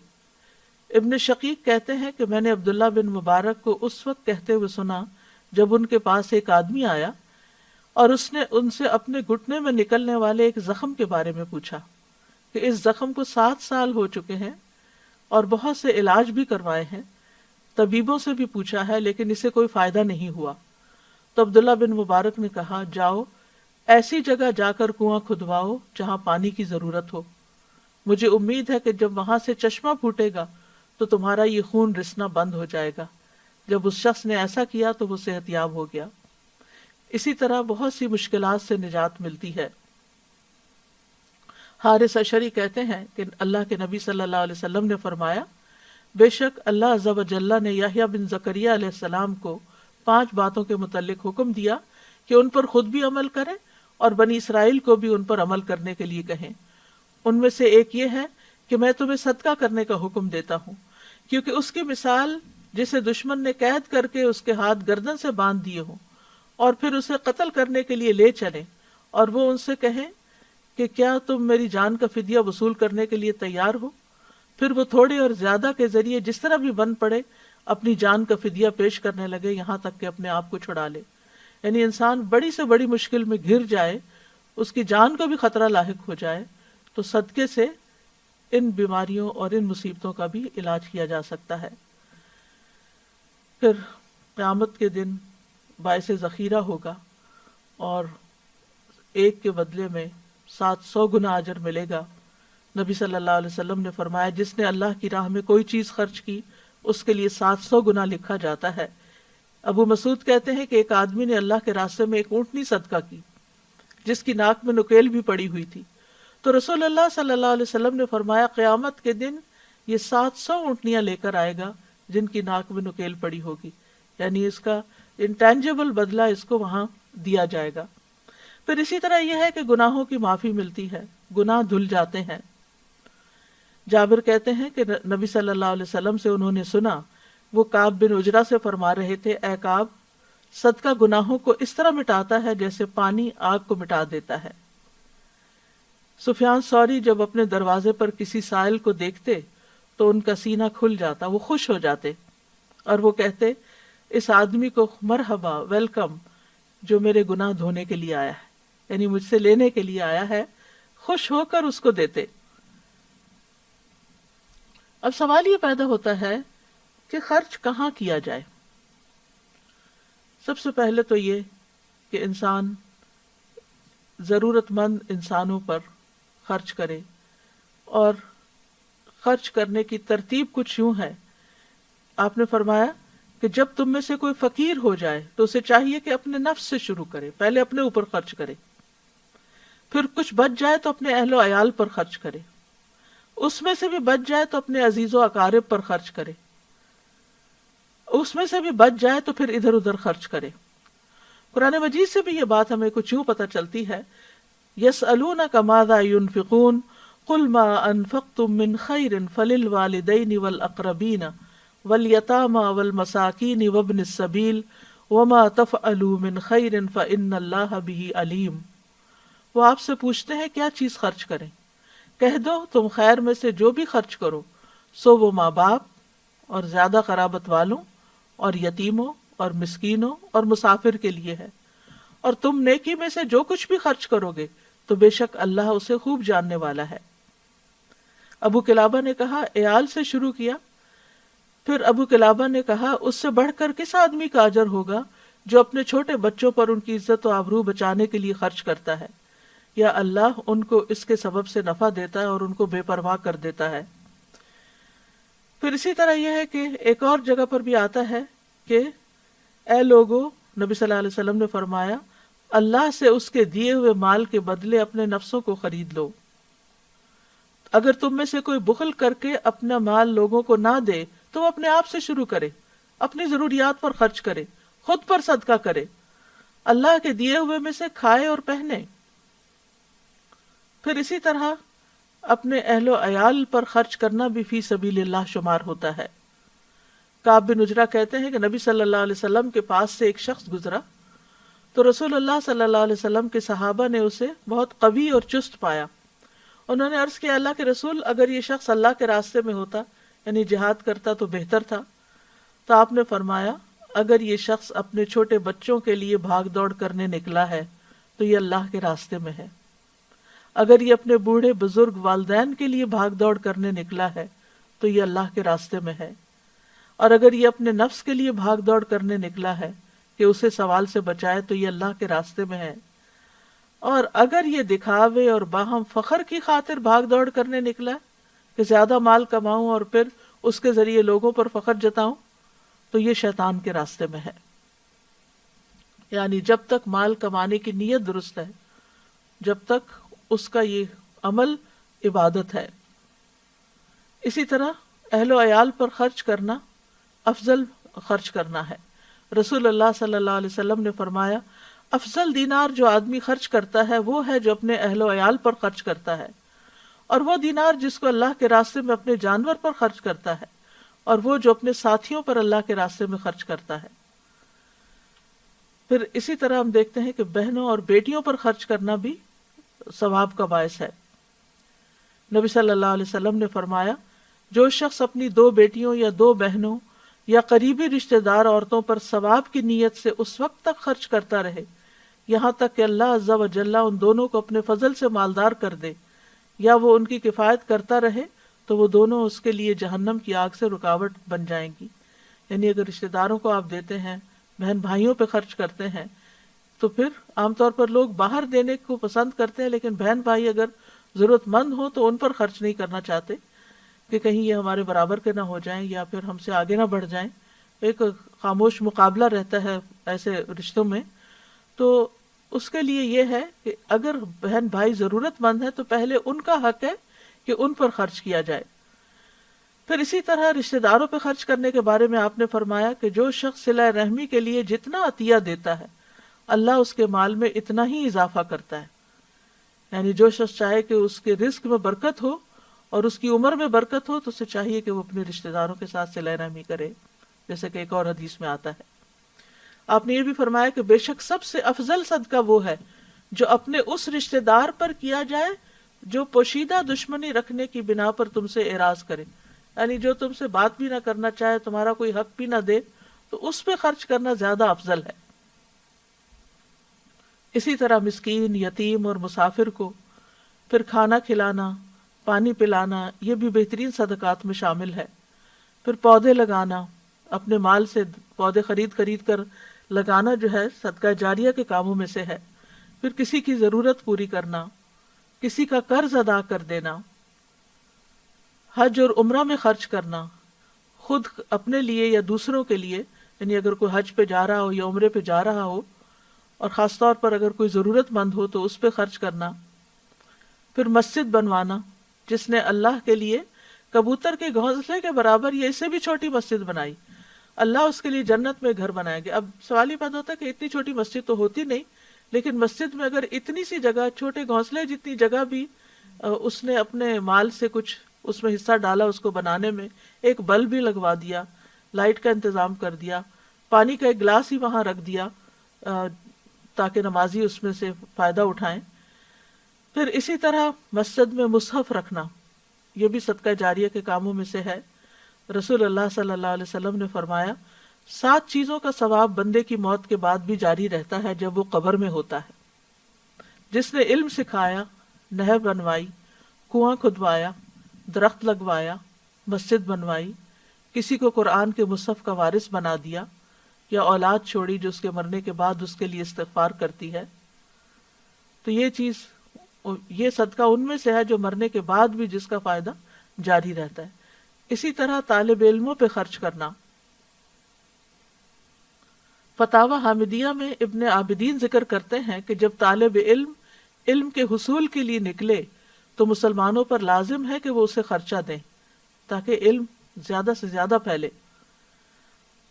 ابن شقیق کہتے ہیں کہ میں نے عبداللہ بن مبارک کو اس وقت کہتے ہوئے سنا جب ان کے پاس ایک آدمی آیا اور اس نے ان سے اپنے گھٹنے میں نکلنے والے ایک زخم کے بارے میں پوچھا کہ اس زخم کو 7 سال ہو چکے ہیں اور بہت سے علاج بھی کروائے ہیں، طبیبوں سے بھی پوچھا ہے لیکن اسے کوئی فائدہ نہیں ہوا. تو عبداللہ بن مبارک نے کہا جاؤ ایسی جگہ جا کر کنواں کھدواؤ جہاں پانی کی ضرورت ہو، مجھے امید ہے کہ جب وہاں سے چشمہ پھوٹے گا تو تمہارا یہ خون رسنا بند ہو جائے گا. جب اس شخص نے ایسا کیا تو وہ صحت یاب ہو گیا. اسی طرح بہت سی مشکلات سے نجات ملتی ہے. حارث اشعری کہتے ہیں کہ اللہ کے نبی صلی اللہ علیہ وسلم نے فرمایا بے شک اللہ عز و جل نے یحییٰ بن زکریا علیہ السلام کو 5 باتوں کے متعلق حکم دیا کہ ان پر خود بھی عمل کریں اور بنی اسرائیل کو بھی ان پر عمل کرنے کے لیے کہیں. ان میں سے ایک یہ ہے کہ میں تمہیں صدقہ کرنے کا حکم دیتا ہوں، کیونکہ اس کی مثال جسے دشمن نے قید کر کے اس کے ہاتھ گردن سے باندھ دیے ہوں اور پھر اسے قتل کرنے کے لیے لے چلیں اور وہ ان سے کہیں کہ کیا تم میری جان کا فدیہ وصول کرنے کے لیے تیار ہو، پھر وہ تھوڑے اور زیادہ کے ذریعے جس طرح بھی بن پڑے اپنی جان کا فدیہ پیش کرنے لگے یہاں تک کہ اپنے آپ کو چھڑا لے. یعنی انسان بڑی سے بڑی مشکل میں گھر جائے، اس کی جان کو بھی خطرہ لاحق ہو جائے، تو صدقے سے ان بیماریوں اور ان مصیبتوں کا بھی علاج کیا جا سکتا ہے. پھر قیامت کے دن باعث ذخیرہ ہوگا اور ایک کے بدلے میں 700 گنا اجر ملے گا. نبی صلی اللہ علیہ وسلم نے فرمایا جس نے اللہ کی راہ میں کوئی چیز خرچ کی اس کے لیے 700 گنا لکھا جاتا ہے. ابو مسعود کہتے ہیں کہ ایک آدمی نے اللہ کے راستے میں ایک اونٹنی صدقہ کی جس کی ناک میں نکیل بھی پڑی ہوئی تھی. تو رسول اللہ صلی اللہ علیہ وسلم نے فرمایا قیامت کے دن یہ 700 اونٹنیاں لے کر آئے گا جن کی ناک میں نکیل پڑی ہوگی، یعنی اس کا انٹینجیبل بدلہ اس کو وہاں دیا جائے گا. پھر اسی طرح یہ ہے کہ گناہوں کی معافی ملتی ہے، گناہ دھل جاتے ہیں. جابر کہتے ہیں کہ نبی صلی اللہ علیہ وسلم سے انہوں نے سنا وہ کعب بن عجرہ سے فرما رہے تھے اے کعب، صدقہ گناہوں کو اس طرح مٹاتا ہے جیسے پانی آگ کو مٹا دیتا ہے. سفیان ثوری جب اپنے دروازے پر کسی سائل کو دیکھتے تو ان کا سینہ کھل جاتا، وہ خوش ہو جاتے اور وہ کہتے اس آدمی کو مرحبا، ویلکم، جو میرے گناہ دھونے کے لیے آیا ہے، یعنی مجھ سے لینے کے لیے آیا ہے. خوش ہو کر اس کو دیتے. اب سوال یہ پیدا ہوتا ہے کہ خرچ کہاں کیا جائے. سب سے پہلے تو یہ کہ انسان ضرورت مند انسانوں پر خرچ کرے، اور خرچ کرنے کی ترتیب کچھ یوں ہے. آپ نے فرمایا کہ جب تم میں سے کوئی فقیر ہو جائے تو اسے چاہیے کہ اپنے نفس سے شروع کرے، پہلے اپنے اوپر خرچ کرے، پھر کچھ بچ جائے تو اپنے اہل و عیال پر خرچ کرے، اس میں سے بھی بچ جائے تو اپنے عزیز و اقارب پر خرچ کرے، اس میں سے بھی بچ جائے تو پھر ادھر ادھر خرچ کرے. قرآن مجید سے بھی یہ بات ہمیں کچھ یوں پتہ چلتی ہے یسألونک ماذا ينفقون قل ما انفقتم من خیر فللوالدین والاقربین والیتامى والمساکین وابن السبیل وما تفعلوا من خیر فإن اللہ بہ علیم. وہ آپ سے پوچھتے ہیں کیا چیز خرچ کریں، کہہ دو تم خیر میں سے جو بھی خرچ کرو سو وہ ماں باپ اور زیادہ قرابت والوں اور یتیموں اور مسکینوں اور مسافر کے لیے ہے، اور تم نیکی میں سے جو کچھ بھی خرچ کرو گے تو بے شک اللہ اسے خوب جاننے والا ہے. ابو قلابہ نے کہا عیال سے شروع کیا پھر ابو قلابہ نے کہا اس سے بڑھ کر کس آدمی کا اجر ہوگا جو اپنے چھوٹے بچوں پر ان کی عزت و آبرو بچانے کے لیے خرچ کرتا ہے، یا اللہ ان کو اس کے سبب سے نفع دیتا ہے اور ان کو بے پرواہ کر دیتا ہے۔ پھر اسی طرح یہ ہے کہ ایک اور جگہ پر بھی آتا ہے کہ اے لوگو، نبی صلی اللہ علیہ وسلم نے فرمایا اللہ سے اس کے دیے ہوئے مال کے بدلے اپنے نفسوں کو خرید لو۔ اگر تم میں سے کوئی بخل کر کے اپنا مال لوگوں کو نہ دے تو وہ اپنے آپ سے شروع کرے، اپنی ضروریات پر خرچ کرے، خود پر صدقہ کرے، اللہ کے دیے ہوئے میں سے کھائے اور پہنے۔ پھر اسی طرح اپنے اہل و عیال پر خرچ کرنا بھی فی سبیل اللہ شمار ہوتا ہے۔ کعب بن عجرہ کہتے ہیں کہ نبی صلی اللہ علیہ وسلم کے پاس سے ایک شخص گزرا تو رسول اللہ صلی اللہ علیہ وسلم کے صحابہ نے اسے بہت قوی اور چست پایا۔ انہوں نے عرض کیا اللہ کے رسول، اگر یہ شخص اللہ کے راستے میں ہوتا یعنی جہاد کرتا تو بہتر تھا۔ تو آپ نے فرمایا اگر یہ شخص اپنے چھوٹے بچوں کے لیے بھاگ دوڑ کرنے نکلا ہے تو یہ اللہ کے راستے میں ہے، اگر یہ اپنے بوڑھے بزرگ والدین کے لیے بھاگ دوڑ کرنے نکلا ہے تو یہ اللہ کے راستے میں ہے، اور اگر یہ اپنے نفس کے لیے بھاگ دوڑ کرنے نکلا ہے کہ اسے سوال سے بچائے تو یہ اللہ کے راستے میں ہے، اور اگر یہ دکھاوے اور باہم فخر کی خاطر بھاگ دوڑ کرنے نکلا ہے کہ زیادہ مال کماؤں اور پھر اس کے ذریعے لوگوں پر فخر جتاؤں تو یہ شیطان کے راستے میں ہے۔ یعنی جب تک مال کمانے کی نیت درست ہے، جب تک اس کا یہ عمل عبادت ہے۔ اسی طرح اہل و عیال پر خرچ کرنا افضل خرچ کرنا ہے۔ رسول اللہ صلی اللہ علیہ وسلم نے فرمایا افضل دینار جو آدمی خرچ کرتا ہے وہ ہے جو اپنے اہل و عیال پر خرچ کرتا ہے، اور وہ دینار جس کو اللہ کے راستے میں اپنے جانور پر خرچ کرتا ہے، اور وہ جو اپنے ساتھیوں پر اللہ کے راستے میں خرچ کرتا ہے۔ پھر اسی طرح ہم دیکھتے ہیں کہ بہنوں اور بیٹیوں پر خرچ کرنا بھی ثواب کا باعث ہے۔ نبی صلی اللہ علیہ وسلم نے فرمایا جو شخص اپنی 2 بیٹیوں یا 2 بہنوں یا قریبی رشتہ دار عورتوں پر ثواب کی نیت سے اس وقت تک خرچ کرتا رہے یہاں تک کہ اللہ عز و جل ان دونوں کو اپنے فضل سے مالدار کر دے، یا وہ ان کی کفایت کرتا رہے، تو وہ دونوں اس کے لیے جہنم کی آگ سے رکاوٹ بن جائیں گی۔ یعنی اگر رشتہ داروں کو آپ دیتے ہیں، بہن بھائیوں پہ خرچ کرتے ہیں، تو پھر عام طور پر لوگ باہر دینے کو پسند کرتے ہیں، لیکن بہن بھائی اگر ضرورت مند ہو تو ان پر خرچ نہیں کرنا چاہتے کہ کہیں یہ ہمارے برابر کے نہ ہو جائیں یا پھر ہم سے آگے نہ بڑھ جائیں۔ ایک خاموش مقابلہ رہتا ہے ایسے رشتوں میں۔ تو اس کے لیے یہ ہے کہ اگر بہن بھائی ضرورت مند ہے تو پہلے ان کا حق ہے کہ ان پر خرچ کیا جائے۔ پھر اسی طرح رشتہ داروں پہ خرچ کرنے کے بارے میں آپ نے فرمایا کہ جو شخص صلہ رحمی کے لیے جتنا عطیہ دیتا ہے اللہ اس کے مال میں اتنا ہی اضافہ کرتا ہے۔ یعنی جو شخص چاہے کہ اس کے رزق میں برکت ہو اور اس کی عمر میں برکت ہو تو اسے چاہیے کہ وہ اپنے رشتہ داروں کے ساتھ صلہ رحمی کرے، جیسے کہ ایک اور حدیث میں آتا ہے۔ آپ نے یہ بھی فرمایا کہ بے شک سب سے افضل صدقہ وہ ہے جو اپنے اس رشتہ دار پر کیا جائے جو پوشیدہ دشمنی رکھنے کی بنا پر تم سے اعراض کرے، یعنی جو تم سے بات بھی نہ کرنا چاہے، تمہارا کوئی حق بھی نہ دے، تو اس پہ خرچ کرنا زیادہ افضل ہے۔ اسی طرح مسکین، یتیم اور مسافر کو پھر کھانا کھلانا، پانی پلانا، یہ بھی بہترین صدقات میں شامل ہے۔ پھر پودے لگانا، اپنے مال سے پودے خرید کر لگانا جو ہے صدقہ جاریہ کے کاموں میں سے ہے۔ پھر کسی کی ضرورت پوری کرنا، کسی کا قرض ادا کر دینا، حج اور عمرہ میں خرچ کرنا، خود اپنے لیے یا دوسروں کے لیے، یعنی اگر کوئی حج پہ جا رہا ہو یا عمرے پہ جا رہا ہو اور خاص طور پر اگر کوئی ضرورت مند ہو تو اس پہ خرچ کرنا۔ پھر مسجد بنوانا، جس نے اللہ کے لیے کبوتر کے گھونسلے کے برابر یا اس سے بھی چھوٹی مسجد بنائی، اللہ اس کے لیے جنت میں گھر بنائیں گے۔ اب سوال یہ پیدا ہوتا ہے کہ اتنی چھوٹی مسجد تو ہوتی نہیں، لیکن مسجد میں اگر اتنی سی جگہ، چھوٹے گھونسلے جتنی جگہ بھی اس نے اپنے مال سے کچھ اس میں حصہ ڈالا، اس کو بنانے میں ایک بلب بھی لگوا دیا، لائٹ کا انتظام کر دیا، پانی کا ایک گلاس ہی وہاں رکھ دیا تاکہ نمازی اس میں سے فائدہ اٹھائیں۔ پھر اسی طرح مسجد میں مصحف رکھنا، یہ بھی صدقہ جاریہ کے کاموں میں سے ہے۔ رسول اللہ صلی اللہ علیہ وسلم نے فرمایا 7 چیزوں کا ثواب بندے کی موت کے بعد بھی جاری رہتا ہے جب وہ قبر میں ہوتا ہے: جس نے علم سکھایا، نہر بنوائی، کنواں کھدوایا، درخت لگوایا، مسجد بنوائی، کسی کو قرآن کے مصحف کا وارث بنا دیا، یا اولاد چھوڑی جو اس کے مرنے کے بعد اس کے لیے استغفار کرتی ہے، تو یہ صدقہ ان میں سے ہے جو مرنے کے بعد بھی جس کا فائدہ جاری رہتا ہے۔ اسی طرح طالب علموں پہ خرچ کرنا۔ فتاوی حامدیہ میں ابن عابدین ذکر کرتے ہیں کہ جب طالب علم کے حصول کے لیے نکلے تو مسلمانوں پر لازم ہے کہ وہ اسے خرچہ دیں تاکہ علم زیادہ سے زیادہ پھیلے،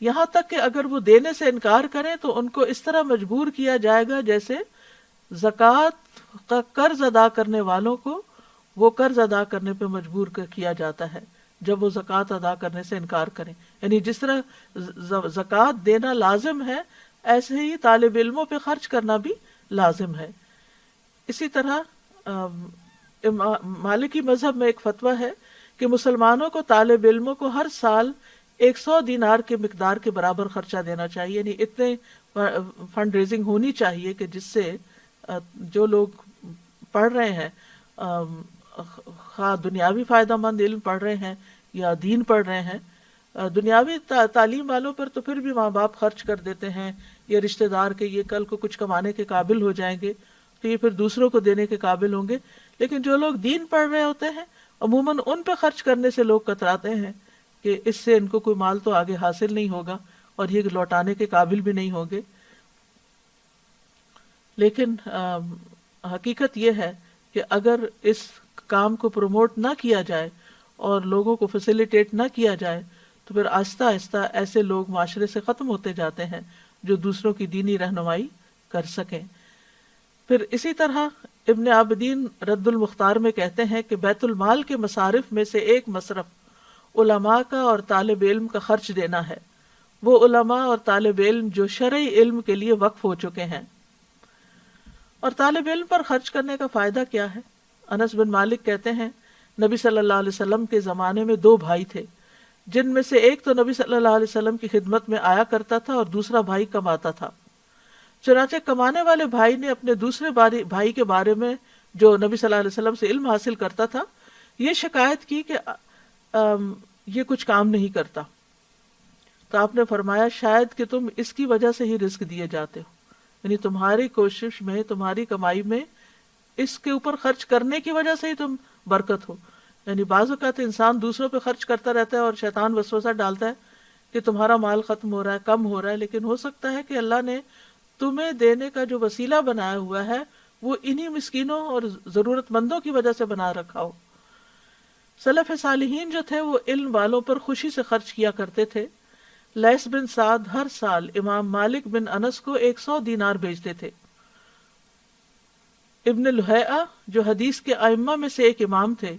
یہاں تک کہ اگر وہ دینے سے انکار کریں تو ان کو اس طرح مجبور کیا جائے گا جیسے زکوٰۃ کا قرض ادا کرنے والوں کو وہ قرض ادا کرنے پہ مجبور کیا جاتا ہے جب وہ زکوٰۃ ادا کرنے سے انکار کریں۔ یعنی جس طرح زکوٰۃ دینا لازم ہے، ایسے ہی طالب علموں پہ خرچ کرنا بھی لازم ہے۔ اسی طرح مالکی مذہب میں ایک فتویٰ ہے کہ مسلمانوں کو طالب علموں کو ہر سال 100 دینار کے مقدار کے برابر خرچہ دینا چاہیے، یعنی اتنے فنڈ ریزنگ ہونی چاہیے کہ جس سے جو لوگ پڑھ رہے ہیں، خواہ دنیاوی فائدہ مند علم پڑھ رہے ہیں یا دین پڑھ رہے ہیں، دنیاوی تعلیم والوں پر تو پھر بھی ماں باپ خرچ کر دیتے ہیں یا رشتہ دار کے یہ کل کو کچھ کمانے کے قابل ہو جائیں گے تو یہ پھر دوسروں کو دینے کے قابل ہوں گے، لیکن جو لوگ دین پڑھ رہے ہوتے ہیں عموماً ان پہ خرچ کرنے سے لوگ کتراتے ہیں کہ اس سے ان کو کوئی مال تو آگے حاصل نہیں ہوگا اور یہ لوٹانے کے قابل بھی نہیں ہوں گے۔ لیکن حقیقت یہ ہے کہ اگر اس کام کو پروموٹ نہ کیا جائے اور لوگوں کو فیسیلیٹیٹ نہ کیا جائے تو پھر آہستہ آہستہ ایسے لوگ معاشرے سے ختم ہوتے جاتے ہیں جو دوسروں کی دینی رہنمائی کر سکیں۔ پھر اسی طرح ابن عابدین رد المختار میں کہتے ہیں کہ بیت المال کے مصارف میں سے ایک مصرف علماء کا اور طالب علم کا خرچ دینا ہے، وہ علماء اور طالب علم جو شرعی علم کے لیے وقف ہو چکے ہیں۔ اور طالب علم پر خرچ کرنے کا فائدہ کیا ہے؟ انس بن مالک کہتے ہیں نبی صلی اللہ علیہ وسلم کے زمانے میں 2 بھائی تھے، جن میں سے ایک تو نبی صلی اللہ علیہ وسلم کی خدمت میں آیا کرتا تھا اور دوسرا بھائی کماتا تھا۔ چنانچہ کمانے والے بھائی نے اپنے دوسرے بھائی کے بارے میں جو نبی صلی اللہ علیہ وسلم سے علم حاصل کرتا تھا یہ شکایت کی کہ یہ کچھ کام نہیں کرتا، تو آپ نے فرمایا شاید کہ تم اس کی وجہ سے ہی رزق دیے جاتے ہو، یعنی تمہاری کوشش میں، تمہاری کمائی میں اس کے اوپر خرچ کرنے کی وجہ سے ہی تم برکت ہو۔ یعنی بعض اوقات انسان دوسروں پہ خرچ کرتا رہتا ہے اور شیطان وسوسہ ڈالتا ہے کہ تمہارا مال ختم ہو رہا ہے، کم ہو رہا ہے، لیکن ہو سکتا ہے کہ اللہ نے تمہیں دینے کا جو وسیلہ بنایا ہوا ہے وہ انہی مسکینوں اور ضرورت مندوں کی وجہ سے بنا رکھا ہو۔ سلف صالحین جو تھے وہ علم والوں پر خوشی سے خرچ کیا کرتے تھے۔ لیث بن سعد ہر سال امام مالک بن انس کو 100 دینار بھیجتے تھے۔ ابن لہیعہ جو حدیث کے ائمہ میں سے ایک امام تھے،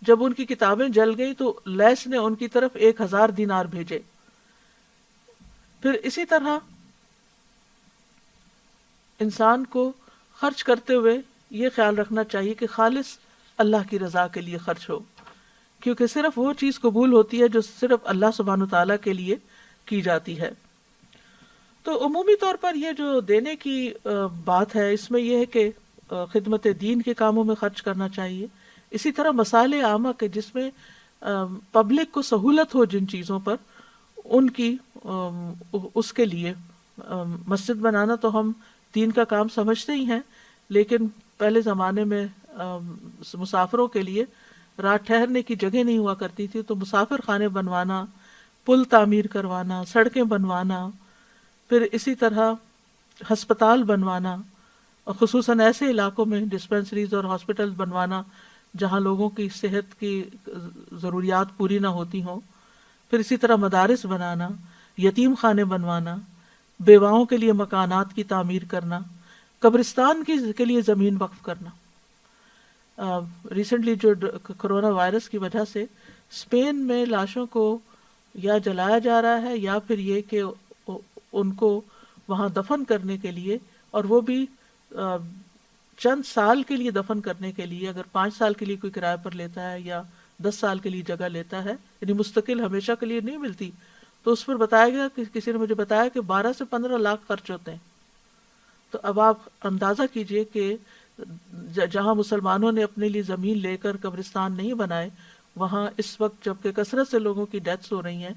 جب ان کی کتابیں جل گئی تو لیث نے ان کی طرف 1000 دینار بھیجے۔ پھر اسی طرح انسان کو خرچ کرتے ہوئے یہ خیال رکھنا چاہیے کہ خالص اللہ کی رضا کے لیے خرچ ہو، کیونکہ صرف وہ چیز قبول ہوتی ہے جو صرف اللہ سبحانہ وتعالیٰ کے لیے کی جاتی ہے۔ تو عمومی طور پر یہ جو دینے کی بات ہے اس میں یہ ہے کہ خدمت دین کے کاموں میں خرچ کرنا چاہیے۔ اسی طرح مسائل عامہ کے جس میں پبلک کو سہولت ہو جن چیزوں پر ان کی اس کے لیے مسجد بنانا تو ہم دین کا کام سمجھتے ہی ہیں، لیکن پہلے زمانے میں مسافروں کے لیے رات ٹھہرنے کی جگہ نہیں ہوا کرتی تھی، تو مسافر خانے بنوانا، پل تعمیر کروانا، سڑکیں بنوانا، پھر اسی طرح ہسپتال بنوانا، اور خصوصاً ایسے علاقوں میں ڈسپنسریز اور ہاسپٹل بنوانا جہاں لوگوں کی صحت کی ضروریات پوری نہ ہوتی ہوں، پھر اسی طرح مدارس بنانا، یتیم خانے بنوانا، بیواؤں کے لیے مکانات کی تعمیر کرنا، قبرستان کے لیے زمین وقف کرنا۔ ریسنٹلی جو کرونا وائرس کی وجہ سے اسپین میں لاشوں کو یا جلایا جا رہا ہے یا پھر یہ کہ ان کو وہاں دفن کرنے کے لیے، اور وہ بھی چند سال کے لیے دفن کرنے کے لیے، اگر 5 سال کے لیے کوئی کرائے پر لیتا ہے یا 10 سال کے لیے جگہ لیتا ہے، یعنی مستقل ہمیشہ کے لیے نہیں ملتی، تو اس پر بتایا گیا کہ کسی نے مجھے بتایا کہ 12 سے 15 لاکھ خرچ ہوتے ہیں۔ تو اب آپ اندازہ کیجئے کہ جہاں مسلمانوں نے اپنے لیے زمین لے کر قبرستان نہیں بنائے، وہاں اس وقت جبکہ کثرت سے لوگوں کی ڈیتھس ہو رہی ہیں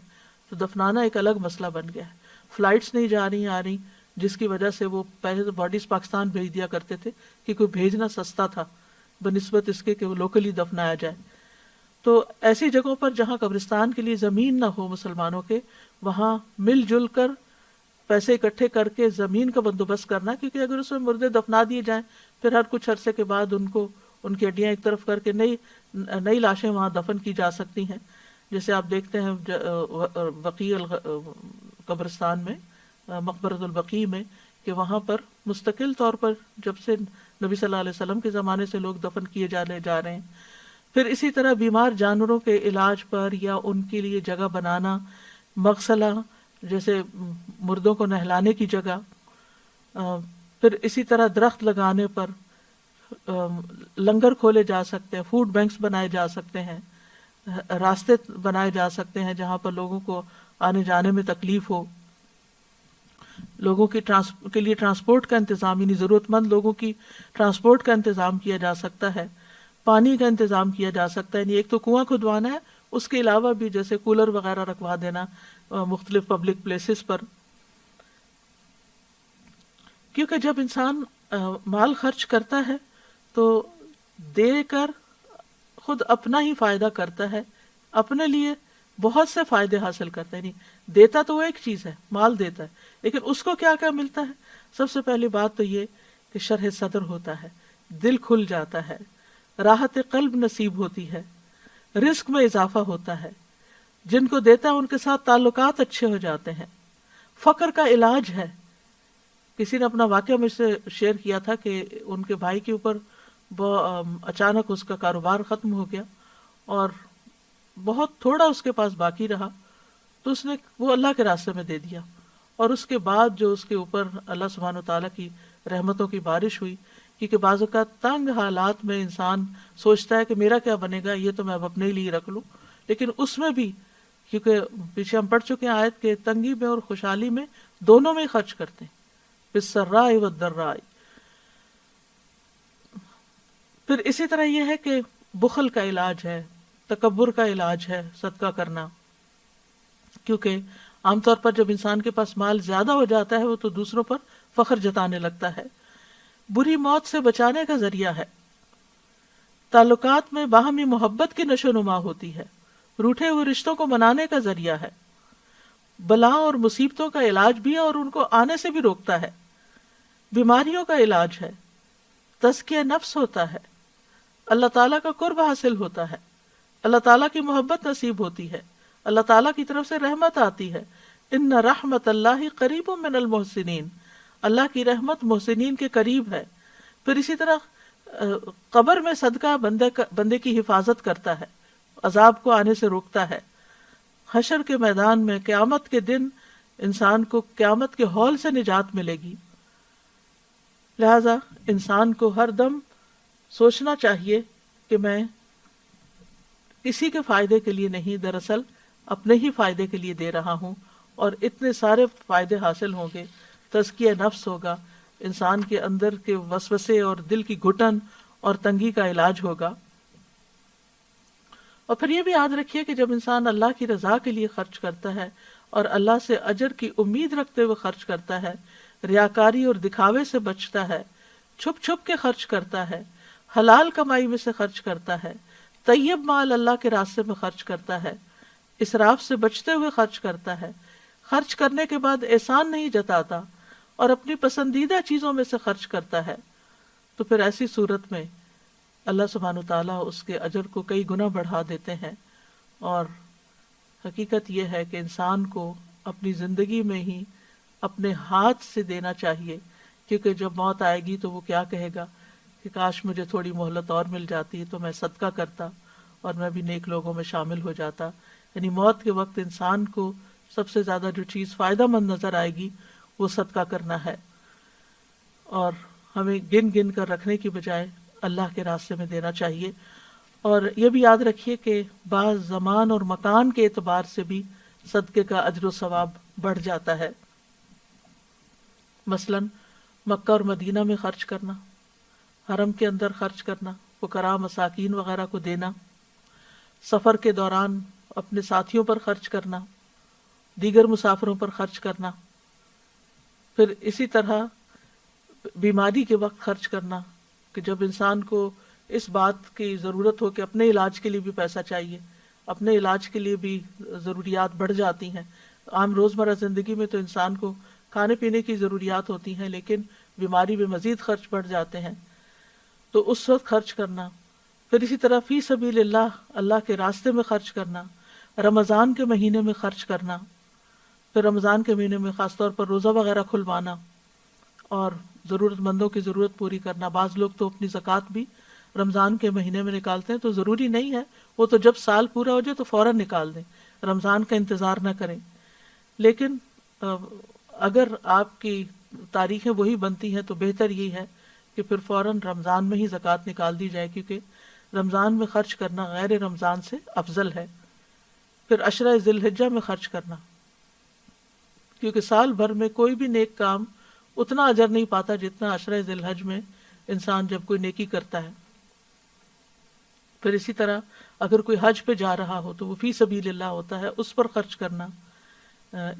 تو دفنانا ایک الگ مسئلہ بن گیا ہے. فلائٹس نہیں جا رہی آ رہی، جس کی وجہ سے وہ پہلے تو باڈیز پاکستان بھیج دیا کرتے تھے کہ کوئی بھیجنا سستا تھا بنسبت اس کے کہ وہ لوکلی دفنایا جائے. تو ایسی جگہوں پر جہاں قبرستان کے لیے زمین نہ ہو مسلمانوں کے، وہاں مل جل کر پیسے اکٹھے کر کے زمین کا بندوبست کرنا، کیونکہ اگر اس میں مردے دفنا دیے جائیں پھر ہر کچھ عرصے کے بعد ان کی ہڈیاں ایک طرف کر کے نئی لاشیں وہاں دفن کی جا سکتی ہیں. جیسے آپ دیکھتے ہیں بقیع قبرستان میں، مقبرۃ البقیع میں، کہ وہاں پر مستقل طور پر جب سے نبی صلی اللہ علیہ وسلم کے زمانے سے لوگ دفن کیے جا رہے ہیں. پھر اسی طرح بیمار جانوروں کے علاج پر یا ان کے لیے جگہ بنانا، مغسلہ جیسے مردوں کو نہلانے کی جگہ، پھر اسی طرح درخت لگانے پر لنگر کھولے جا سکتے ہیں، فوڈ بینکس بنائے جا سکتے ہیں، راستے بنائے جا سکتے ہیں جہاں پر لوگوں کو آنے جانے میں تکلیف ہو، لوگوں کی کے لیے ٹرانسپورٹ کا انتظام، یعنی ضرورت مند لوگوں کی ٹرانسپورٹ کا انتظام کیا جا سکتا ہے، پانی کا انتظام کیا جا سکتا ہے. یعنی ایک تو کنواں کھدوانا ہے، اس کے علاوہ بھی جیسے کولر وغیرہ رکھوا دینا مختلف پبلک پلیسز پر. کیونکہ جب انسان مال خرچ کرتا ہے تو دے کر خود اپنا ہی فائدہ کرتا ہے، اپنے لیے بہت سے فائدے حاصل کرتا ہے. نہیں دیتا تو وہ ایک چیز ہے، مال دیتا ہے، لیکن اس کو کیا کیا ملتا ہے؟ سب سے پہلی بات تو یہ کہ شرح صدر ہوتا ہے، دل کھل جاتا ہے، راحت قلب نصیب ہوتی ہے، رزق میں اضافہ ہوتا ہے، جن کو دیتا ہے ان کے ساتھ تعلقات اچھے ہو جاتے ہیں، فقر کا علاج ہے. کسی نے اپنا واقعہ مجھ سے شیئر کیا تھا کہ ان کے بھائی کے اوپر اچانک اس کا کاروبار ختم ہو گیا اور بہت تھوڑا اس کے پاس باقی رہا، تو اس نے وہ اللہ کے راستے میں دے دیا. اور اس کے بعد جو اس کے اوپر اللہ سبحانہ و تعالیٰ کی رحمتوں کی بارش ہوئی، کیونکہ بعض اوقات تنگ حالات میں انسان سوچتا ہے کہ میرا کیا بنے گا، یہ تو میں اب اپنے لیے رکھ لوں، لیکن اس میں بھی کیونکہ پیچھے ہم پڑھ چکے ہیں آیت کہ تنگی میں اور خوشحالی میں دونوں میں خرچ کرتے ہیں، بالسراء والضراء. پھر اسی طرح یہ ہے کہ بخل کا علاج ہے، تکبر کا علاج ہے صدقہ کرنا، کیونکہ عام طور پر جب انسان کے پاس مال زیادہ ہو جاتا ہے وہ تو دوسروں پر فخر جتانے لگتا ہے. بری موت سے بچانے کا ذریعہ ہے، تعلقات میں باہمی محبت کی نشو نما ہوتی ہے، روٹھے ہوئے رشتوں کو منانے کا ذریعہ ہے، بلا اور مصیبتوں کا علاج بھی ہے اور ان کو آنے سے بھی روکتا ہے، بیماریوں کا علاج ہے، تزکیہ نفس ہوتا ہے، اللہ تعالیٰ کا قرب حاصل ہوتا ہے، اللہ تعالیٰ کی محبت نصیب ہوتی ہے، اللہ تعالیٰ کی طرف سے رحمت آتی ہے. ان رحمت اللہ قریب من المحسنین، اللہ کی رحمت محسنین کے قریب ہے. پھر اسی طرح قبر میں صدقہ بندے کی حفاظت کرتا ہے، عذاب کو آنے سے روکتا ہے. حشر کے میدان میں قیامت کے دن انسان کو قیامت کے ہول سے نجات ملے گی. لہذا انسان کو ہر دم سوچنا چاہیے کہ میں کسی کے فائدے کے لیے نہیں، دراصل اپنے ہی فائدے کے لیے دے رہا ہوں، اور اتنے سارے فائدے حاصل ہوں گے. تزکیہ نفس ہوگا، انسان کے اندر کے وسوسے اور دل کی گھٹن اور تنگی کا علاج ہوگا. اور پھر یہ بھی یاد رکھیے کہ جب انسان اللہ کی رضا کے لیے خرچ کرتا ہے اور اللہ سے اجر کی امید رکھتے ہوئے خرچ کرتا ہے، ریاکاری اور دکھاوے سے بچتا ہے، چھپ چھپ کے خرچ کرتا ہے، حلال کمائی میں سے خرچ کرتا ہے، طیب مال اللہ کے راستے میں خرچ کرتا ہے، اسراف سے بچتے ہوئے خرچ کرتا ہے، خرچ کرنے کے بعد احسان نہیں جتاتا اور اپنی پسندیدہ چیزوں میں سے خرچ کرتا ہے، تو پھر ایسی صورت میں اللہ سبحانہ وتعالیٰ اس کے اجر کو کئی گنا بڑھا دیتے ہیں. اور حقیقت یہ ہے کہ انسان کو اپنی زندگی میں ہی اپنے ہاتھ سے دینا چاہیے، کیونکہ جب موت آئے گی تو وہ کیا کہے گا کہ کاش مجھے تھوڑی مہلت اور مل جاتی تو میں صدقہ کرتا اور میں بھی نیک لوگوں میں شامل ہو جاتا. یعنی موت کے وقت انسان کو سب سے زیادہ جو چیز فائدہ مند نظر آئے گی وہ صدقہ کرنا ہے، اور ہمیں گن گن کر رکھنے کی بجائے اللہ کے راستے میں دینا چاہیے. اور یہ بھی یاد رکھیے کہ بعض زمان اور مکان کے اعتبار سے بھی صدقے کا اجر و ثواب بڑھ جاتا ہے. مثلا مکہ اور مدینہ میں خرچ کرنا، حرم کے اندر خرچ کرنا، فقراء مساکین وغیرہ کو دینا، سفر کے دوران اپنے ساتھیوں پر خرچ کرنا، دیگر مسافروں پر خرچ کرنا، پھر اسی طرح بیماری کے وقت خرچ کرنا کہ جب انسان کو اس بات کی ضرورت ہو کہ اپنے علاج کے لیے بھی پیسہ چاہیے، اپنے علاج کے لیے بھی ضروریات بڑھ جاتی ہیں۔ عام روزمرہ زندگی میں تو انسان کو کھانے پینے کی ضروریات ہوتی ہیں، لیکن بیماری میں مزید خرچ بڑھ جاتے ہیں، تو اس وقت خرچ کرنا۔ پھر اسی طرح فی سبیل اللہ، اللہ کے راستے میں خرچ کرنا، رمضان کے مہینے میں خرچ کرنا، پھر رمضان کے مہینے میں خاص طور پر روزہ وغیرہ کھلوانا اور ضرورت مندوں کی ضرورت پوری کرنا۔ بعض لوگ تو اپنی زکوٰۃ بھی رمضان کے مہینے میں نکالتے ہیں، تو ضروری نہیں ہے، وہ تو جب سال پورا ہو جائے تو فوراً نکال دیں، رمضان کا انتظار نہ کریں۔ لیکن اگر آپ کی تاریخیں وہی بنتی ہیں تو بہتر یہ ہے کہ پھر فوراً رمضان میں ہی زکوٰۃ نکال دی جائے، کیونکہ رمضان میں خرچ کرنا غیر رمضان سے افضل ہے۔ پھر عشرہ ذی الحجہ میں خرچ کرنا، کیونکہ سال بھر میں کوئی بھی نیک کام اتنا اجر نہیں پاتا جتنا عشرہ ذی الحج میں انسان جب کوئی نیکی کرتا ہے۔ پھر اسی طرح اگر کوئی حج پہ جا رہا ہو تو وہ فی سبیل اللہ ہوتا ہے، اس پر خرچ کرنا۔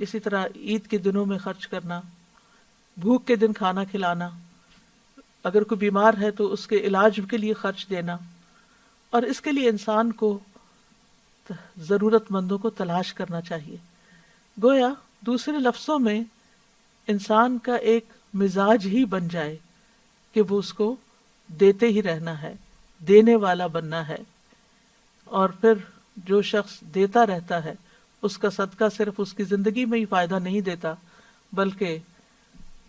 اسی طرح عید کے دنوں میں خرچ کرنا، بھوک کے دن کھانا کھلانا، اگر کوئی بیمار ہے تو اس کے علاج کے لیے خرچ دینا، اور اس کے لیے انسان کو ضرورت مندوں کو تلاش کرنا چاہیے۔ گویا دوسرے لفظوں میں انسان کا ایک مزاج ہی بن جائے کہ وہ اس کو دیتے ہی رہنا ہے، دینے والا بننا ہے۔ اور پھر جو شخص دیتا رہتا ہے اس کا صدقہ صرف اس کی زندگی میں ہی فائدہ نہیں دیتا، بلکہ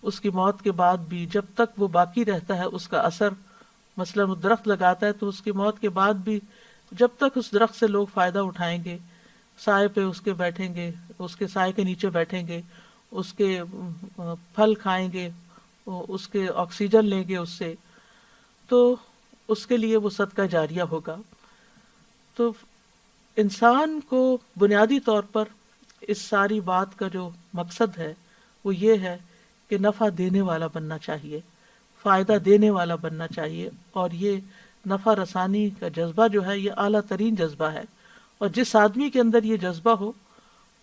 اس کی موت کے بعد بھی جب تک وہ باقی رہتا ہے اس کا اثر، مثلا وہ درخت لگاتا ہے تو اس کی موت کے بعد بھی جب تک اس درخت سے لوگ فائدہ اٹھائیں گے، سائے پہ اس کے بیٹھیں گے، اس کے سائے کے نیچے بیٹھیں گے، اس کے پھل کھائیں گے، اس کے آکسیجن لیں گے اس سے، تو اس کے لیے وہ صدقہ جاریہ ہوگا۔ تو انسان کو بنیادی طور پر اس ساری بات کا جو مقصد ہے وہ یہ ہے کہ نفع دینے والا بننا چاہیے، فائدہ دینے والا بننا چاہیے، اور یہ نفع رسانی کا جذبہ جو ہے یہ اعلیٰ ترین جذبہ ہے۔ اور جس آدمی کے اندر یہ جذبہ ہو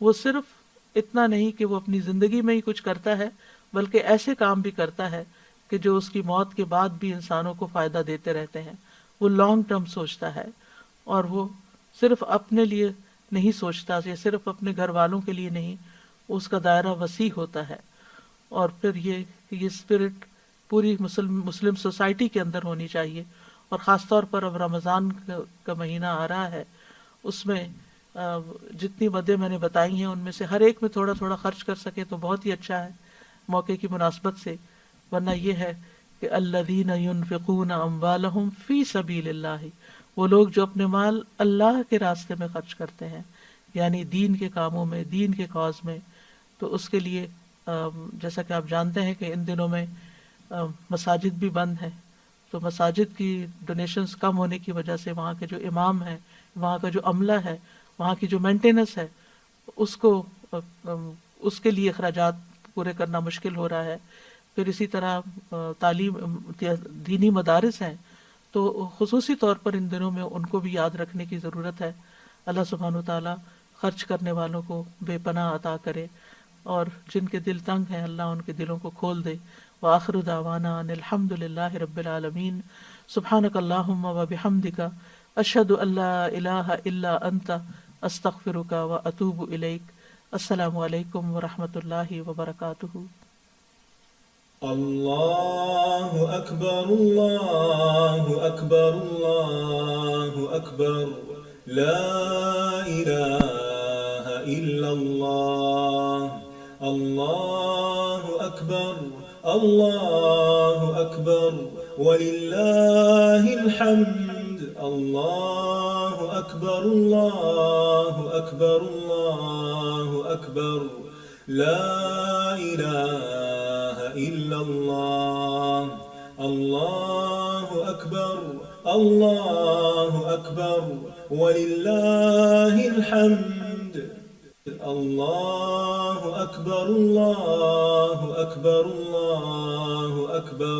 وہ صرف اتنا نہیں کہ وہ اپنی زندگی میں ہی کچھ کرتا ہے، بلکہ ایسے کام بھی کرتا ہے کہ جو اس کی موت کے بعد بھی انسانوں کو فائدہ دیتے رہتے ہیں۔ وہ لانگ ٹرم سوچتا ہے، اور وہ صرف اپنے لیے نہیں سوچتا، یا صرف اپنے گھر والوں کے لیے نہیں، اس کا دائرہ وسیع ہوتا ہے۔ اور پھر یہ اسپرٹ پوری مسلم سوسائٹی کے اندر ہونی چاہیے، اور خاص طور پر اب رمضان کا مہینہ آ رہا ہے، اس میں جتنی مدیں میں نے بتائی ہیں ان میں سے ہر ایک میں تھوڑا تھوڑا خرچ کر سکے تو بہت ہی اچھا ہے موقع کی مناسبت سے۔ ورنہ یہ ہے کہ الذین ينفقون اموالهم فی سبیل اللہ، وہ لوگ جو اپنے مال اللہ کے راستے میں خرچ کرتے ہیں، یعنی دین کے کاموں میں، دین کے کاز میں۔ تو اس کے لیے جیسا کہ آپ جانتے ہیں کہ ان دنوں میں مساجد بھی بند ہیں، تو مساجد کی ڈونیشنز کم ہونے کی وجہ سے وہاں کے جو امام ہیں، وہاں کا جو عملہ ہے، وہاں کی جو مینٹیننس ہے، اس کے لیے اخراجات پورے کرنا مشکل ہو رہا ہے۔ پھر اسی طرح تعلیم دینی مدارس ہیں، تو خصوصی طور پر ان دنوں میں ان کو بھی یاد رکھنے کی ضرورت ہے۔ اللہ سبحانہ وتعالیٰ خرچ کرنے والوں کو بے پناہ عطا کرے، اور جن کے دل تنگ ہیں اللہ ان کے دلوں کو کھول دے۔ وآخر دعوانا ان الحمد للہ رب العالمین۔ سبحانک اللہم وبحمدک، اشہد ان لا الہ الا انت، استغفرک واتوب الیک۔ السلام علیکم ورحمۃ اللہ وبرکاتہ۔ اللہ اکبر اللہ اکبر اللہ اکبر، لا الہ الا اللہ، اللہ اکبر اللہ اکبر وللہ الحمد، اللہ اکبر اللہ اکبر اللہ اکبر، لا الہ الا اللہ، اللہ اکبر اللہ اکبر وللہ الحمد، اللہ اکبر اللہ اکبر اللہ اکبر۔